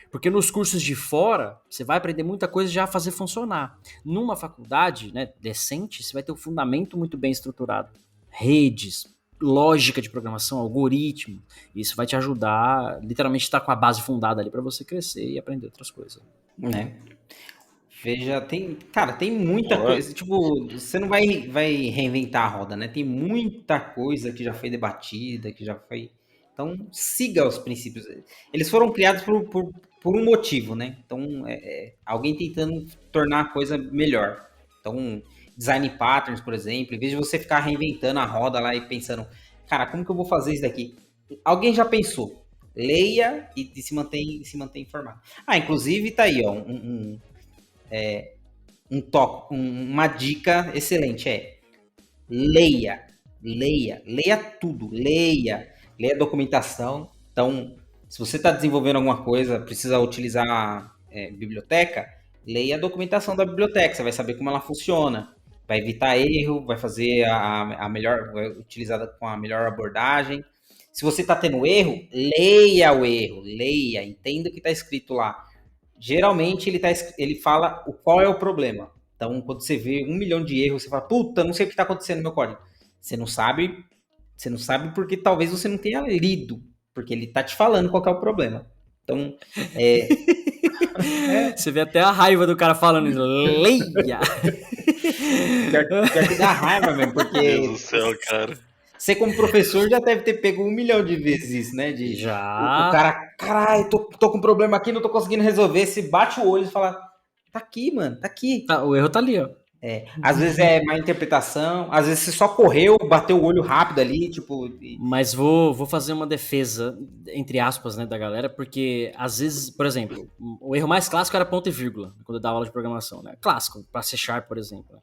Porque nos cursos de fora, você vai aprender muita coisa já a fazer funcionar. Numa faculdade, né, decente, você vai ter o fundamento muito bem estruturado. Redes, lógica de programação, algoritmo. Isso vai te ajudar, literalmente, estar com a base fundada ali para você crescer e aprender outras coisas. Né? Veja, tem muita coisa. Tipo, você não vai reinventar a roda, né? Tem muita coisa que já foi debatida, que já foi. Então, siga os princípios. Eles foram criados por um motivo, né? Então, alguém tentando tornar a coisa melhor. Então, design patterns, por exemplo, em vez de você ficar reinventando a roda lá e pensando, cara, como que eu vou fazer isso daqui? Alguém já pensou. Leia e se mantém informado. Tuve tá aí, ó, uma dica excelente, leia tudo, leia a documentação. Então, se você está desenvolvendo alguma coisa, precisa utilizar biblioteca, leia a documentação da biblioteca, você vai saber como ela funciona, vai evitar erro, vai fazer vai utilizar com a melhor abordagem. Se você está tendo erro, leia o erro, entenda o que está escrito lá. Geralmente ele fala qual é o problema. Então, quando você vê 1 milhão de erros, você fala, puta, não sei o que está acontecendo no meu código. Você não sabe porque talvez você não tenha lido, porque ele está te falando qual que é o problema. Então, Você vê até a raiva do cara falando isso. Leia! Pior que dá raiva mesmo, porque... Meu Deus do céu, cara. Você, como professor, já deve ter pego 1 milhão de vezes isso, né? Já. O cara, caralho, tô com um problema aqui, não tô conseguindo resolver. Você bate o olho e fala, tá aqui, mano, tá aqui. O erro tá ali, ó. Às vezes é má interpretação, às vezes você só correu, bateu o olho rápido ali, tipo... Mas vou fazer uma defesa, entre aspas, né, da galera, porque às vezes, por exemplo, o erro mais clássico era ponto e vírgula, quando eu dava aula de programação, né? Clássico, pra C#, por exemplo.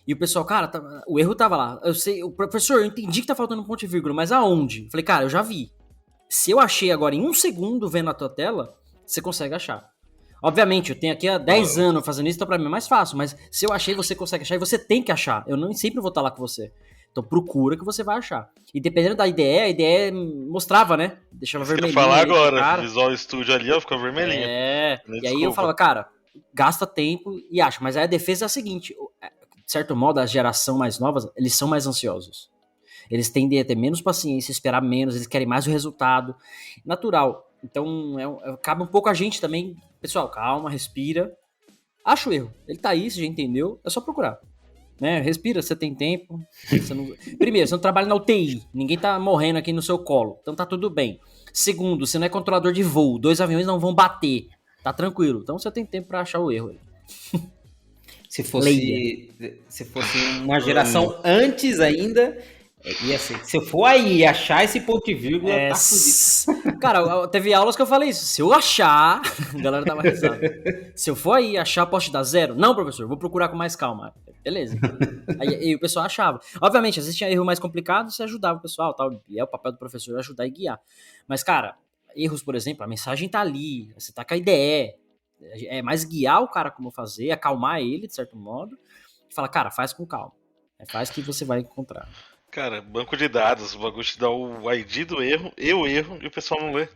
E o pessoal, cara, o erro tava lá. Eu sei, o professor, eu entendi que tá faltando ponto e vírgula, mas aonde? Eu falei, cara, eu já vi. Se eu achei agora em 1 segundo vendo a tua tela, você consegue achar. Obviamente, eu tenho aqui há 10 anos fazendo isso, então pra mim é mais fácil, mas se eu achei, você consegue achar e você tem que achar. Eu não sempre vou estar lá com você. Então procura que você vai achar. E dependendo da IDE, a IDE mostrava, né? Deixava vermelhinho. Eu ia falar agora, Visual Studio ali, ó, ficou vermelhinho. E aí eu falava, cara, gasta tempo e acha. Mas aí a defesa é a seguinte, de certo modo, a geração mais nova, eles são mais ansiosos. Eles tendem a ter menos paciência, esperar menos, eles querem mais o resultado. Natural. Então, cabe um pouco a gente também. Pessoal, calma, respira. Acha o erro. Ele tá aí, você já entendeu. É só procurar. Né? Respira, você tem tempo. Primeiro, você não trabalha na UTI. Ninguém tá morrendo aqui no seu colo. Então tá tudo bem. Segundo, você não é controlador de voo. 2 aviões não vão bater. Tá tranquilo. Então você tem tempo pra achar o erro. Se fosse uma geração antes ainda... E assim, se eu for aí achar esse ponto e vírgula, tá fudido. Cara, teve aulas que eu falei isso. Se eu achar... A galera tava risada. Se eu for aí achar, posso te dar 0? Não, professor, vou procurar com mais calma. Beleza. Aí o pessoal achava. Obviamente, às vezes tinha erro mais complicado, você ajudava o pessoal, tal. E é o papel do professor ajudar e guiar. Mas, cara, erros, por exemplo, a mensagem tá ali, você tá com a IDE. É mais guiar o cara como fazer, acalmar ele, de certo modo. E falar, cara, faz com calma. Faz que você vai encontrar. Cara, banco de dados, o bagulho te dá o ID do erro e o erro, e o pessoal não lê.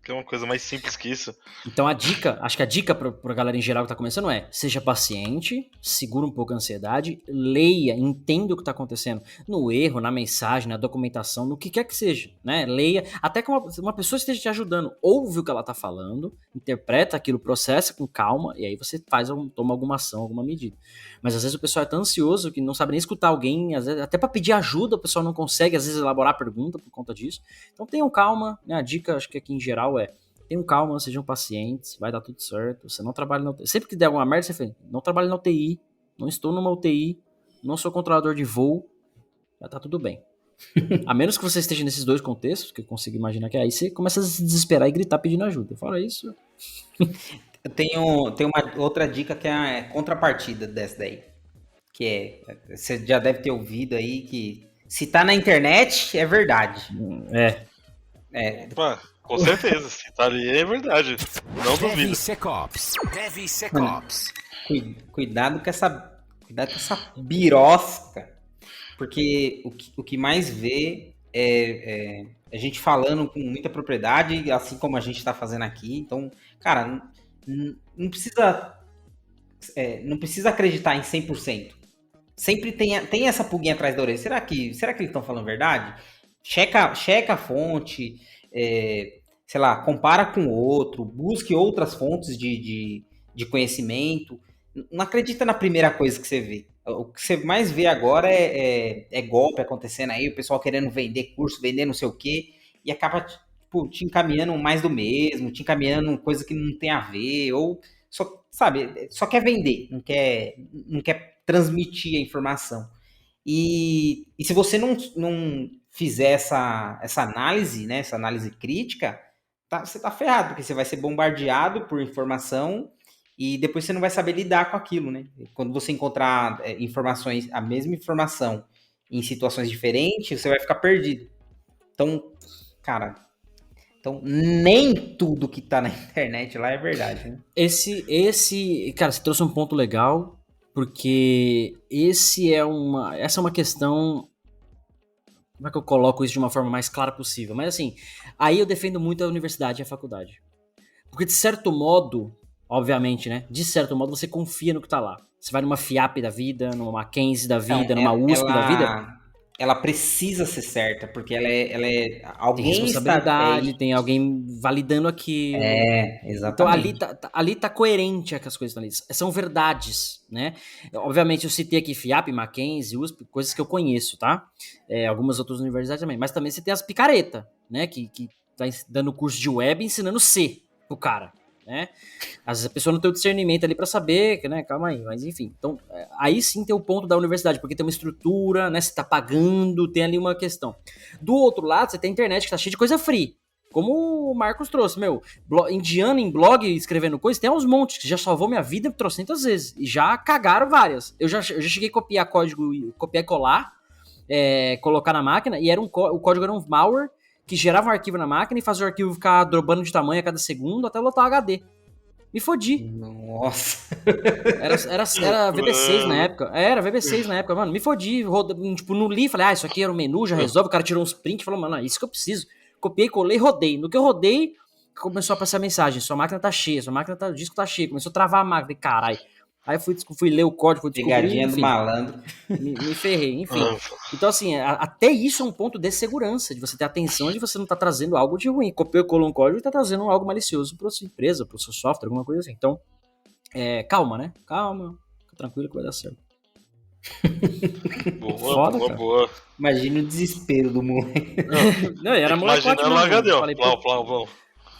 que é uma coisa mais simples que isso. Então acho que a dica pra galera em geral que tá começando é: seja paciente, segura um pouco a ansiedade, leia, entenda o que tá acontecendo no erro, na mensagem, na documentação, no que quer que seja, né? Leia, até que uma pessoa esteja te ajudando, ouve o que ela tá falando, interpreta aquilo, processa com calma, e aí você toma alguma ação, alguma medida. Mas às vezes o pessoal é tão ansioso que não sabe nem escutar alguém, às vezes, até pra pedir ajuda o pessoal não consegue, às vezes, elaborar a pergunta por conta disso. Então tenham calma, né? A dica, acho que aqui em geral tenham calma, sejam pacientes, vai dar tudo certo. Você não trabalha na UTI. Sempre que der alguma merda, você fala, não trabalho na UTI, não estou numa UTI, não sou controlador de voo, já tá tudo bem. A menos que você esteja nesses dois contextos, que eu consigo imaginar que aí você começa a se desesperar e gritar pedindo ajuda. Fora isso. Eu tenho uma outra dica que é a contrapartida dessa daí. Que você já deve ter ouvido aí que se tá na internet, é verdade. Opa, com certeza, se tá ali é verdade. Não duvido. DevSecOps. Cuidado com essa birosca. Porque o que mais vê é a gente falando com muita propriedade, assim como a gente está fazendo aqui. Então, cara, não precisa acreditar em 100%. Sempre tem essa pulguinha atrás da orelha. Será que eles estão falando verdade? Checa a fonte, sei lá, compara com outro, busque outras fontes de conhecimento. Não acredita na primeira coisa que você vê. O que você mais vê agora é golpe acontecendo aí, o pessoal querendo vender curso, vender não sei o quê, e acaba tipo, te encaminhando mais do mesmo, te encaminhando coisa que não tem a ver, ou só quer vender, não quer transmitir a informação. E se você não fizer essa análise, né, essa análise crítica, você tá ferrado, porque você vai ser bombardeado por informação e depois você não vai saber lidar com aquilo, né? Quando você encontrar a mesma informação em situações diferentes, você vai ficar perdido. Então, cara, nem tudo que tá na internet lá é verdade, né? Cara, você trouxe um ponto legal, porque essa é uma questão. Como é que eu coloco isso de uma forma mais clara possível? Mas assim, aí eu defendo muito a universidade e a faculdade. Porque de certo modo, obviamente, né? De certo modo você confia no que tá lá. Você vai numa FIAP da vida, numa Mackenzie da vida, numa USP da vida. Ela precisa ser certa, porque ela é alguém tem responsabilidade, tem alguém validando aqui. Exatamente. Então ali tá coerente com as coisas ali. São verdades, né? Obviamente eu citei aqui FIAP, Mackenzie, USP, coisas que eu conheço, tá? Algumas outras universidades também. Mas também você tem as picareta, né? Que tá dando curso de web ensinando C pro cara. Né? Às vezes a pessoa não tem o discernimento ali pra saber, né? Calma aí, mas enfim. Então, aí sim tem o ponto da universidade, porque tem uma estrutura, né? Você tá pagando, tem ali uma questão. Do outro lado, você tem a internet que tá cheia de coisa free. Como o Marcos trouxe, indiano em blog escrevendo coisas, tem uns montes que já salvou minha vida trocentas vezes. E já cagaram várias. Eu já cheguei a copiar código, copiar e colar, colocar na máquina, e o código era um malware que gerava um arquivo na máquina e fazia o arquivo ficar drobando de tamanho a cada segundo até lotar o HD. Me fodi. Nossa. Era VB6 na época. Era VB6 na época, mano. Me fodi. Tipo, não li, falei, isso aqui era o menu, já resolve. O cara tirou uns prints e falou, mano, é isso que eu preciso. Copiei, colei, rodei. No que eu rodei, começou a passar a mensagem. Sua máquina tá cheia, o disco tá cheio. Começou a travar a máquina. Caralho. Aí fui ler o código, fui descobrir. Pegadinha do malandro. Me ferrei, enfim. Então, assim, até isso é um ponto de segurança, de você ter atenção de você não tá trazendo algo de ruim. Copiou, colou um código e tá trazendo algo malicioso pra sua empresa, pro seu software, alguma coisa assim. Então, calma, né? Calma, fica tranquilo que vai dar certo. Boa. Imagina o desespero do moleque. Não, era molecote. Imagina o HD, ó.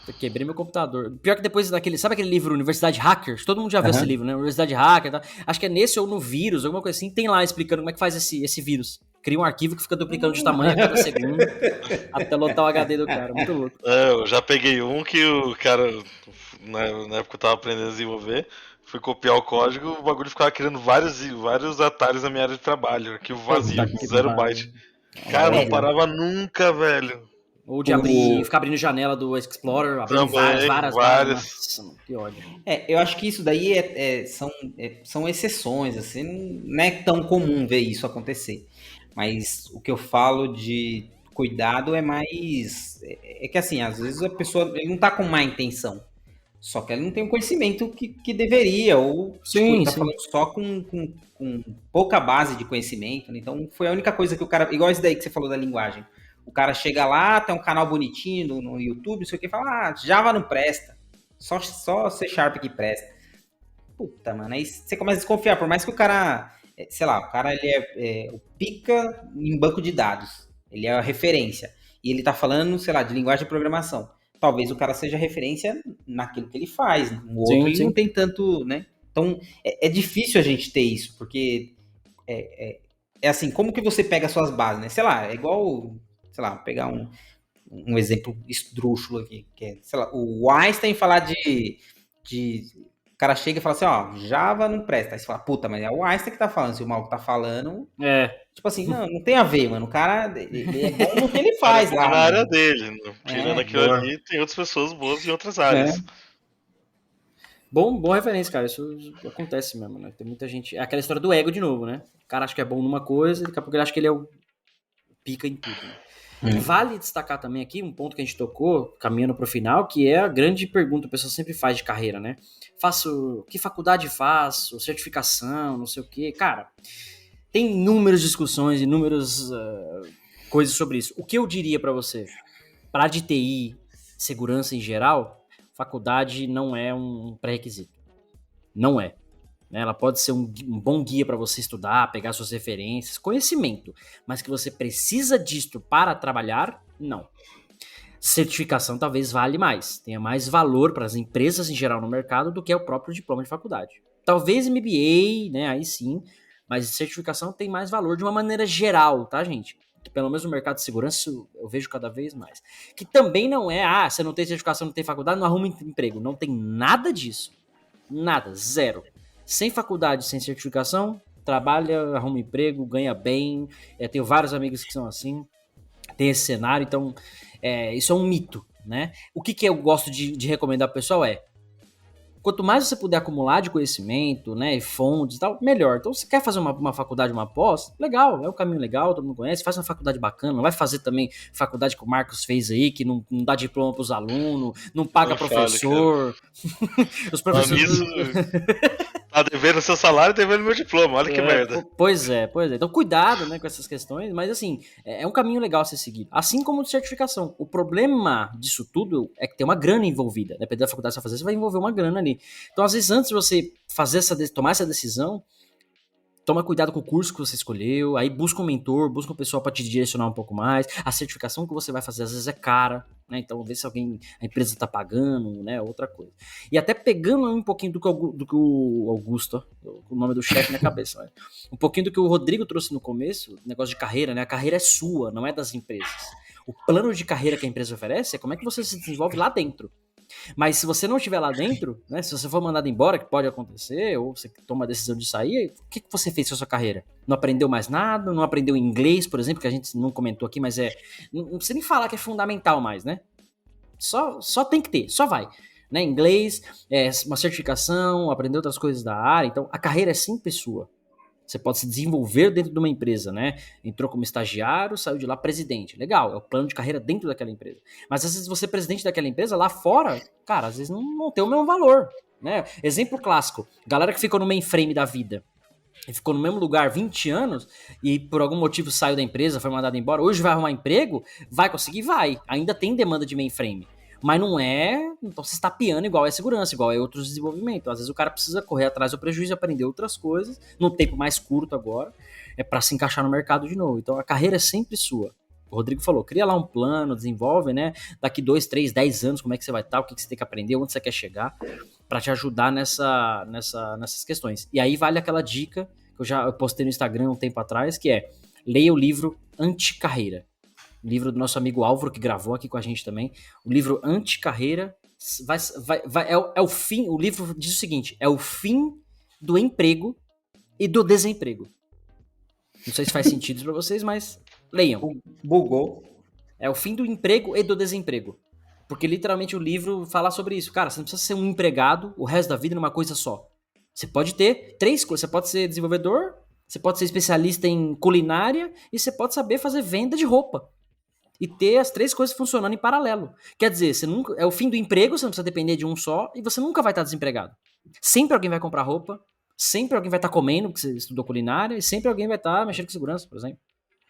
Eu quebrei meu computador. Pior que depois daquele... Sabe aquele livro Universidade Hackers? Todo mundo já viu esse livro, né? Universidade Hacker. Tá? Acho que é nesse ou no vírus, alguma coisa assim. Tem lá explicando como é que faz esse vírus. Cria um arquivo que fica duplicando de tamanho a cada segundo até lotar o HD do cara. Muito louco. Eu já peguei um que o cara, na época que eu tava aprendendo a desenvolver, fui copiar o código, o bagulho ficava criando vários atalhos na minha área de trabalho. Arquivo vazio, 0 byte. Cara, não parava nunca, velho. Ou de ficar abrindo janela do Explorer, abrindo várias. Nossa, que ódio. Eu acho que isso daí são exceções, assim, não é tão comum ver isso acontecer. Mas o que eu falo de cuidado é mais... É que assim, às vezes a pessoa ele não tá com má intenção. Só que ele não tem o conhecimento que deveria, ou tipo, ele tá falando só com pouca base de conhecimento, né? Então foi a única coisa que o cara... Igual isso daí que você falou da linguagem. O cara chega lá, tem um canal bonitinho no YouTube, não sei o que, fala, Java não presta. Só C# que presta. Puta, mano, aí você começa a desconfiar, por mais que o cara, sei lá, o cara ele é o pica em banco de dados, ele é a referência, e ele tá falando, sei lá, de linguagem de programação. Talvez o cara seja referência naquilo que ele faz, no outro ele não tem tanto, né? Então, é difícil a gente ter isso, porque é assim, como que você pega suas bases, né? Sei lá, é igual, sei lá, pegar um exemplo esdrúxulo aqui, que é, sei lá, o Einstein falar de o cara chega e fala assim, Java não presta. Aí você fala, puta, mas é o Einstein que tá falando. Se o maluco tá falando... Tipo assim, não tem a ver, mano. O cara, ele é bom no que ele faz lá. Na área dele. Tirando aquilo ali, tem outras pessoas boas em outras áreas. Bom referência, cara. Isso acontece mesmo, né? Tem muita gente... É aquela história do ego de novo, né? O cara acha que é bom numa coisa, daqui a pouco ele acha que ele é o pica em tudo, né? Vale destacar também aqui um ponto que a gente tocou, caminhando para o final, que é a grande pergunta que a pessoa sempre faz de carreira, né? Que faculdade faço? Certificação, não sei o quê. Cara, tem inúmeras discussões, inúmeras coisas sobre isso. O que eu diria para você? Para de TI, segurança em geral, faculdade não é um pré-requisito. Não é. Ela pode ser um bom guia para você estudar, pegar suas referências, conhecimento, mas que você precisa disto para trabalhar, não. Certificação talvez vale mais, tenha mais valor para as empresas em geral no mercado do que o próprio diploma de faculdade. Talvez MBA, né, aí sim, mas certificação tem mais valor de uma maneira geral, tá, gente? Pelo menos no mercado de segurança eu vejo cada vez mais. Que também não é, você não tem certificação, não tem faculdade, não arruma emprego. Não tem nada disso. Nada, zero. Sem faculdade, sem certificação, trabalha, arruma emprego, ganha bem. Tenho vários amigos que são assim, tem esse cenário, então isso é um mito, né? O que eu gosto de recomendar pro pessoal quanto mais você puder acumular de conhecimento, né, fontes e tal, melhor. Então, se quer fazer uma faculdade, uma pós, legal, é um caminho legal, todo mundo conhece, faz uma faculdade bacana, não vai fazer também faculdade que o Marcos fez aí, que não dá diploma pros alunos, não paga professor. Os professores... Tá devendo seu salário e devendo meu diploma, olha que merda. Pois é. Então cuidado, né, com essas questões, mas assim, é um caminho legal a ser seguido. Assim como de certificação. O problema disso tudo é que tem uma grana envolvida. Dependendo da faculdade que você vai fazer, você vai envolver uma grana ali. Então, às vezes, antes de você tomar essa decisão, toma cuidado com o curso que você escolheu, aí busca um mentor, busca um pessoal para te direcionar um pouco mais. A certificação que você vai fazer às vezes é cara, né? Então vê se a empresa tá pagando, né? Outra coisa. E até pegando um pouquinho do que o Augusto, o nome do chefe na cabeça, né? Um pouquinho do que o Rodrigo trouxe no começo, negócio de carreira, né? A carreira é sua, não é das empresas. O plano de carreira que a empresa oferece é como é que você se desenvolve lá dentro. Mas se você não estiver lá dentro, né, se você for mandado embora, que pode acontecer, ou você toma a decisão de sair, o que você fez com a sua carreira? Não aprendeu mais nada? Não aprendeu inglês, por exemplo, que a gente não comentou aqui, mas não precisa nem falar que é fundamental mais, né? Só tem que ter, só vai. Né? Inglês, uma certificação, aprender outras coisas da área. Então, a carreira é sempre sua. Você pode se desenvolver dentro de uma empresa, né? Entrou como estagiário, saiu de lá presidente. Legal, é o plano de carreira dentro daquela empresa. Mas às vezes você é presidente daquela empresa, lá fora, cara, às vezes não tem o mesmo valor, né? Exemplo clássico, galera que ficou no mainframe da vida e ficou no mesmo lugar 20 anos e por algum motivo saiu da empresa, foi mandado embora, hoje vai arrumar emprego, vai conseguir? Vai. Ainda tem demanda de mainframe. Mas não então você está piando igual é segurança, igual é outros desenvolvimentos. Às vezes o cara precisa correr atrás do prejuízo e aprender outras coisas, num tempo mais curto agora, para se encaixar no mercado de novo. Então a carreira é sempre sua. O Rodrigo falou, cria lá um plano, desenvolve, né? Daqui 2, 3, 10 anos, como é que você vai estar, o que você tem que aprender, onde você quer chegar, para te ajudar nessas questões. E aí vale aquela dica que eu postei no Instagram um tempo atrás, que é, leia o livro Anticarreira. Livro do nosso amigo Álvaro, que gravou aqui com a gente também. O livro Anticarreira é o fim. O livro diz o seguinte: é o fim do emprego e do desemprego. Não sei se faz sentido para vocês, mas leiam. Bugou. É o fim do emprego e do desemprego. Porque literalmente o livro fala sobre isso. Cara, você não precisa ser um empregado o resto da vida numa coisa só. Você pode ter 3 coisas. Você pode ser desenvolvedor, você pode ser especialista em culinária e você pode saber fazer venda de roupa. e ter as 3 coisas funcionando em paralelo. Quer dizer, você nunca, é o fim do emprego, você não precisa depender de um só, e você nunca vai estar desempregado. Sempre alguém vai comprar roupa, sempre alguém vai estar comendo, porque você estudou culinária, e sempre alguém vai estar mexendo com segurança, por exemplo.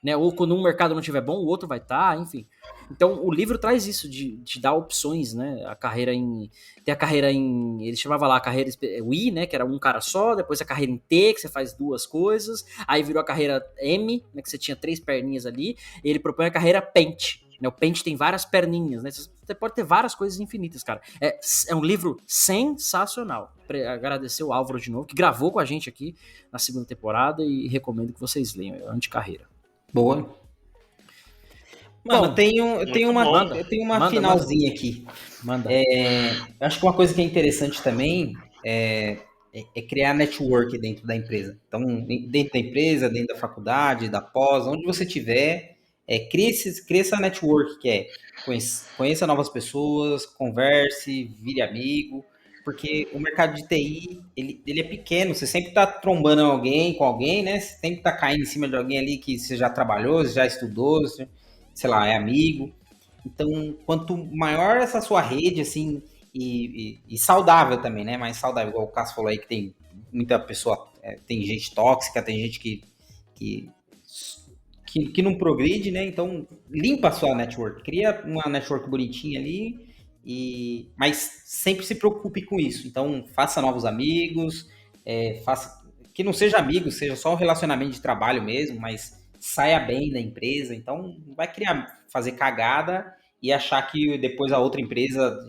Né? Ou quando um mercado não estiver bom, o outro vai estar, enfim. Então, o livro traz isso, de dar opções, né? A carreira em... Tem a carreira em... Ele chamava lá a carreira I, né? Que era um cara só. Depois a carreira em T, que você faz 2 coisas. Aí virou a carreira M, né? Que você tinha 3 perninhas ali. E ele propõe a carreira Pent. Né? O Pent tem várias perninhas, né? Você pode ter várias coisas infinitas, cara. É um livro sensacional. Agradecer o Álvaro de novo, que gravou com a gente aqui na 2ª temporada. E recomendo que vocês leiam. É Anticarreira. Boa. Mano, Bom, eu tenho uma finalzinha aqui. Manda. Acho que uma coisa que é interessante também é criar network dentro da empresa. Então, dentro da empresa, dentro da faculdade, da pós, onde você estiver, crie essa network, que é conheça novas pessoas, converse, vire amigo, porque o mercado de TI, ele é pequeno, você sempre está trombando com alguém, né? Você sempre está caindo em cima de alguém ali que você já trabalhou, você já estudou, você, sei lá, é amigo. Então, quanto maior essa sua rede, assim, e saudável também, né? Mais saudável, igual o Cássio falou aí, que tem muita pessoa, tem gente tóxica, tem gente que não progride, né? Então, limpa a sua network, cria uma network bonitinha ali, mas sempre se preocupe com isso. Então, faça novos amigos, que não seja amigo, seja só um relacionamento de trabalho mesmo, mas saia bem da empresa. Então, não vai fazer cagada e achar que depois a outra empresa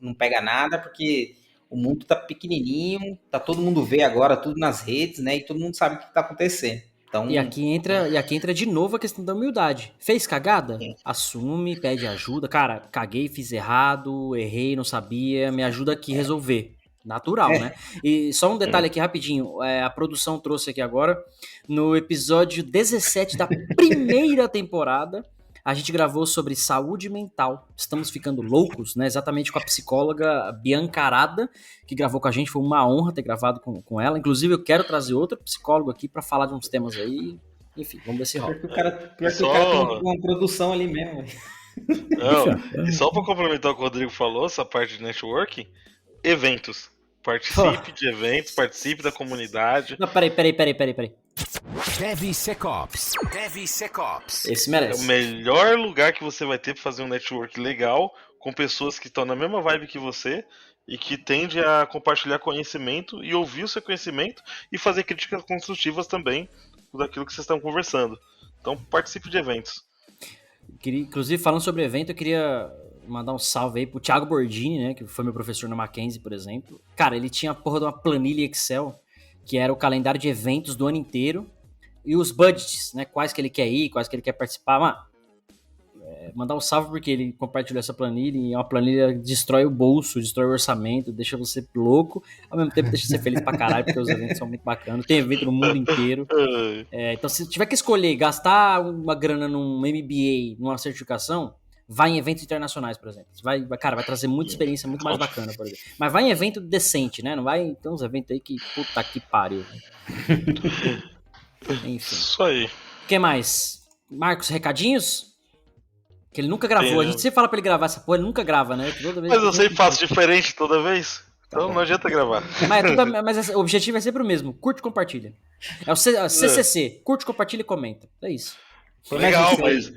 não pega nada, porque o mundo tá pequenininho, todo mundo vê agora tudo nas redes, né? E todo mundo sabe o que tá acontecendo. Então, e aqui entra de novo a questão da humildade. Fez cagada? Assume, pede ajuda. Cara, caguei, fiz errado, errei, não sabia, me ajuda aqui a resolver. Natural, né? E só um detalhe aqui rapidinho, a produção trouxe aqui agora, no episódio 17 da primeira temporada, a gente gravou sobre saúde mental. Estamos ficando loucos, né? Exatamente com a psicóloga Bianca Arada, que gravou com a gente. Foi uma honra ter gravado com ela. Inclusive, eu quero trazer outro psicólogo aqui para falar de uns temas aí. Enfim, vamos ver se rola. Pior que o cara tem uma produção ali mesmo. Não, e só para complementar o que o Rodrigo falou, essa parte de networking, eventos. Participe de eventos, participe da comunidade. Não, peraí. DevSecOps. Esse É merece. o melhor lugar que você vai ter para fazer um network legal com pessoas que estão na mesma vibe que você e que tende a compartilhar conhecimento e ouvir o seu conhecimento e fazer críticas construtivas também daquilo que vocês estão conversando. Então participe de eventos. Inclusive, falando sobre evento, eu queria mandar um salve aí pro Thiago Bordini, né, que foi meu professor na Mackenzie, por exemplo. Cara, ele tinha a porra de uma planilha Excel, que era o calendário de eventos do ano inteiro, e os budgets, né, quais que ele quer ir, quais que ele quer participar. Mano, mandar um salve porque ele compartilhou essa planilha, e é uma planilha que destrói o bolso, destrói o orçamento, deixa você louco, ao mesmo tempo deixa você feliz pra caralho, porque os eventos são muito bacanas, tem evento no mundo inteiro. Então, se tiver que escolher gastar uma grana num MBA, numa certificação, vai em eventos internacionais, por exemplo. Vai trazer muita experiência muito mais bacana, por exemplo. Mas vai em evento decente, né? Não vai ter uns eventos aí que, puta que pariu. Enfim. Isso aí. O que mais? Marcos, recadinhos? Que ele nunca gravou. A gente sempre fala pra ele gravar essa porra, ele nunca grava, né? Toda vez Mas eu sempre faço diferente toda vez. Então bom. não adianta gravar. Mas o objetivo é sempre o mesmo. Curte e compartilha. É o CCC. Curte, compartilha e comenta. É isso. Legal, mas...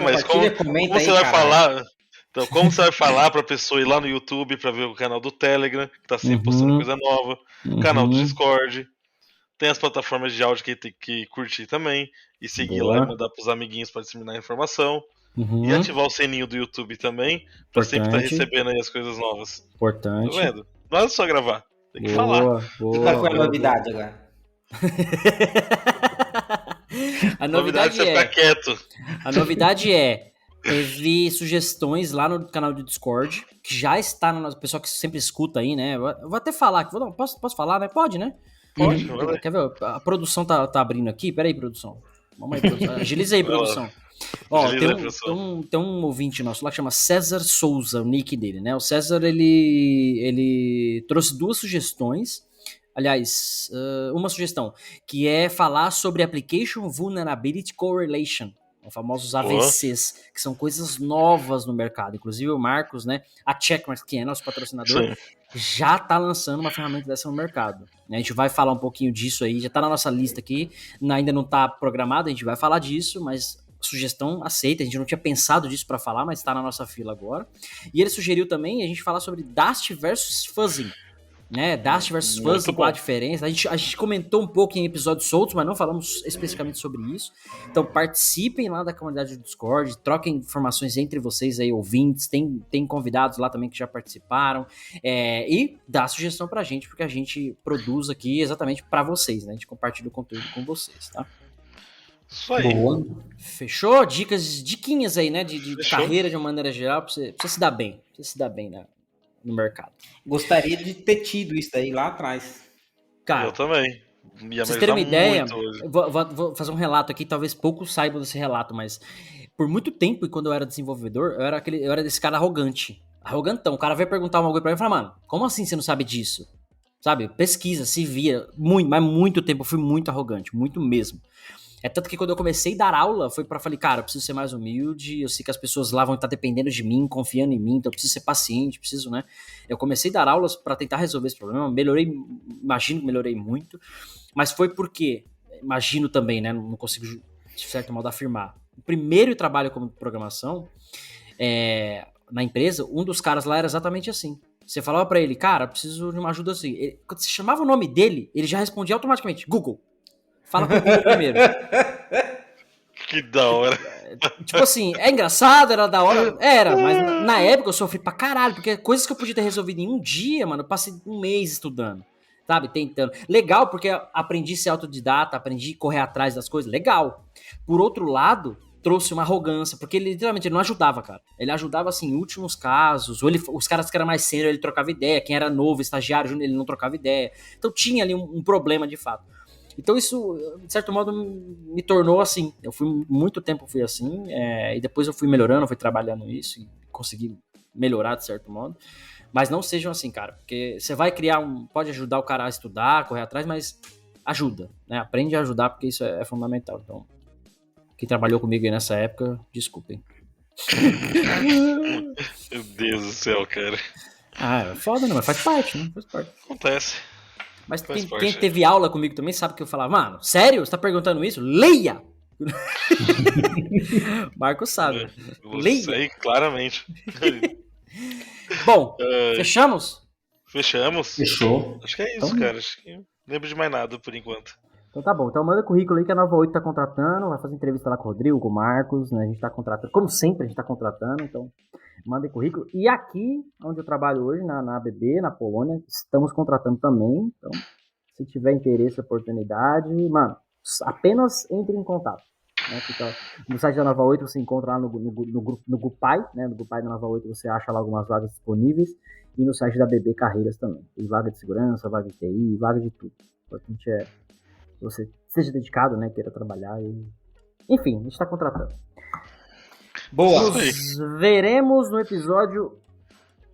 mas como você vai falar... Então, como você vai falar pra pessoa ir lá no YouTube pra ver o canal do Telegram, que tá sempre postando coisa nova, canal do Discord, tem as plataformas de áudio que tem que curtir também, e seguir lá e mandar pros amiguinhos pra disseminar a informação, e ativar o sininho do YouTube também, pra sempre estar recebendo aí as coisas novas. Importante. Tá vendo? Não é só gravar, tem que falar. Qual é a novidade agora? A novidade é você ficar quieto. A novidade teve sugestões lá no canal do Discord, que já está no nosso pessoal que sempre escuta aí, né? Eu vou até falar aqui, posso falar, né? Pode, né? Pode. Quer ver? A produção tá abrindo aqui. Pera aí, produção. Vamos aí, produção. Agiliza aí, produção. Ó, tem um ouvinte nosso lá que chama César Souza, o nick dele, né? O César, ele trouxe 2 sugestões. Aliás, uma sugestão, que é falar sobre Application Vulnerability Correlation. os famosos AVCs, que são coisas novas no mercado. Inclusive o Marcos, né, a Checkmarks, que é nosso patrocinador, já tá lançando uma ferramenta dessa no mercado. A gente vai falar um pouquinho disso aí, já tá na nossa lista aqui, ainda não tá programado, a gente vai falar disso, mas sugestão aceita, a gente não tinha pensado disso para falar, mas tá na nossa fila agora. E ele sugeriu também a gente falar sobre Dast versus Fuzzing, né? Dast versus Fuzzing, qual a diferença. A gente comentou um pouco em episódios soltos, mas não falamos especificamente sobre isso. Então participem lá da comunidade do Discord, troquem informações entre vocês aí, ouvintes, tem convidados lá também que já participaram, e dá sugestão pra gente, porque a gente produz aqui exatamente para vocês, né? A gente compartilha o conteúdo com vocês, tá? Isso aí. Boa. Fechou? Diquinhas aí, né? De carreira de uma maneira geral, pra você se dar bem. Pra você se dar bem no mercado. Gostaria de ter tido isso daí lá atrás. Cara, Eu também. Pra vocês terem uma ideia, vou fazer um relato aqui, talvez poucos saibam desse relato, mas por muito tempo, quando eu era desenvolvedor, eu era desse cara arrogante. Arrogantão. O cara veio perguntar uma coisa pra mim e falou, mano, como assim você não sabe disso? Sabe? Pesquisa, se vira. Mas muito tempo eu fui muito arrogante, muito mesmo. É tanto que quando eu comecei a dar aula, foi pra falar, cara, eu preciso ser mais humilde, eu sei que as pessoas lá vão estar dependendo de mim, confiando em mim, então eu preciso ser paciente, né? Eu comecei a dar aulas pra tentar resolver esse problema, imagino que melhorei muito, mas foi porque, imagino também, né, não consigo de certo modo afirmar, o primeiro trabalho como programação, na empresa, um dos caras lá era exatamente assim. Você falava pra ele, cara, preciso de uma ajuda assim. Quando você chamava o nome dele, ele já respondia automaticamente, Google. Fala pro Google primeiro. Que da hora. Tipo assim, é engraçado, era da hora. Era, mas na época eu sofri pra caralho, porque coisas que eu podia ter resolvido em um dia, mano, eu passei um mês estudando, sabe, tentando. Legal, porque aprendi a ser autodidata, aprendi a correr atrás das coisas, legal. Por outro lado, trouxe uma arrogância, porque ele literalmente não ajudava, cara. Ele ajudava, assim, em últimos casos, ou os caras que eram mais sênior, ele trocava ideia, quem era novo, estagiário, ele não trocava ideia. Então tinha ali um problema de fato. Então isso, de certo modo, me tornou assim. Eu muito tempo fui assim, e depois eu fui melhorando, fui trabalhando isso e consegui melhorar de certo modo. Mas não sejam assim, cara, porque você vai criar pode ajudar o cara a estudar, correr atrás, mas ajuda, né? Aprende a ajudar, porque isso é fundamental. Então, quem trabalhou comigo aí nessa época, desculpem. Meu Deus do céu, cara. É foda, né? Mas faz parte, né? Faz parte. Acontece. Mas quem teve aula comigo também sabe que eu falava, mano, sério? Você tá perguntando isso? Leia! Marcos sabe. Leia! Sei, claramente. Bom, fechamos? Fechamos. Fechou. Acho que é isso, cara. Acho que não lembro de mais nada por enquanto. Então tá bom. Então manda currículo aí que a Nova 8 tá contratando. Vai fazer entrevista lá com o Rodrigo, com o Marcos, né? A gente tá contratando. Como sempre, a gente tá contratando. Então, mandem currículo. E aqui, onde eu trabalho hoje, na ABB, na Polônia, estamos contratando também. Então, se tiver interesse, oportunidade, mano, apenas entre em contato. Né? Fica no site da Nova 8 você encontra lá no GuPai, né? No GuPai da Nova 8 você acha lá algumas vagas disponíveis. E no site da ABB Carreiras também. Tem vaga de segurança, vaga de TI, vaga de tudo. O importante é que você seja dedicado, né? Queira trabalhar e... Enfim, a gente tá contratando. Boa! Nos veremos no episódio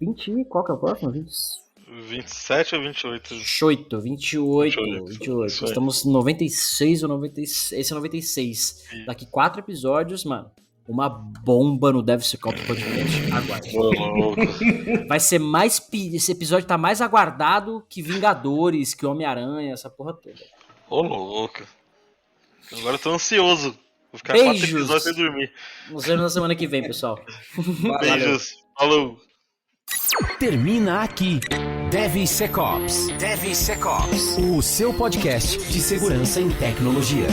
20... Qual que é o próximo? 27 ou 28? 28. Estamos no 96 ou 96. Esse é 96. Daqui 4 episódios, mano. Uma bomba no DevSecOps Podcast. Aguarde. Vai ser mais... Esse episódio tá mais aguardado que Vingadores, que Homem-Aranha, essa porra toda. Ô, louco. Agora eu tô ansioso. Vou ficar Beijos. 4 episódios sem dormir. Nos vemos na semana que vem, pessoal. Beijos. Falou. Termina aqui. DevSecOps. O seu podcast de segurança em tecnologia.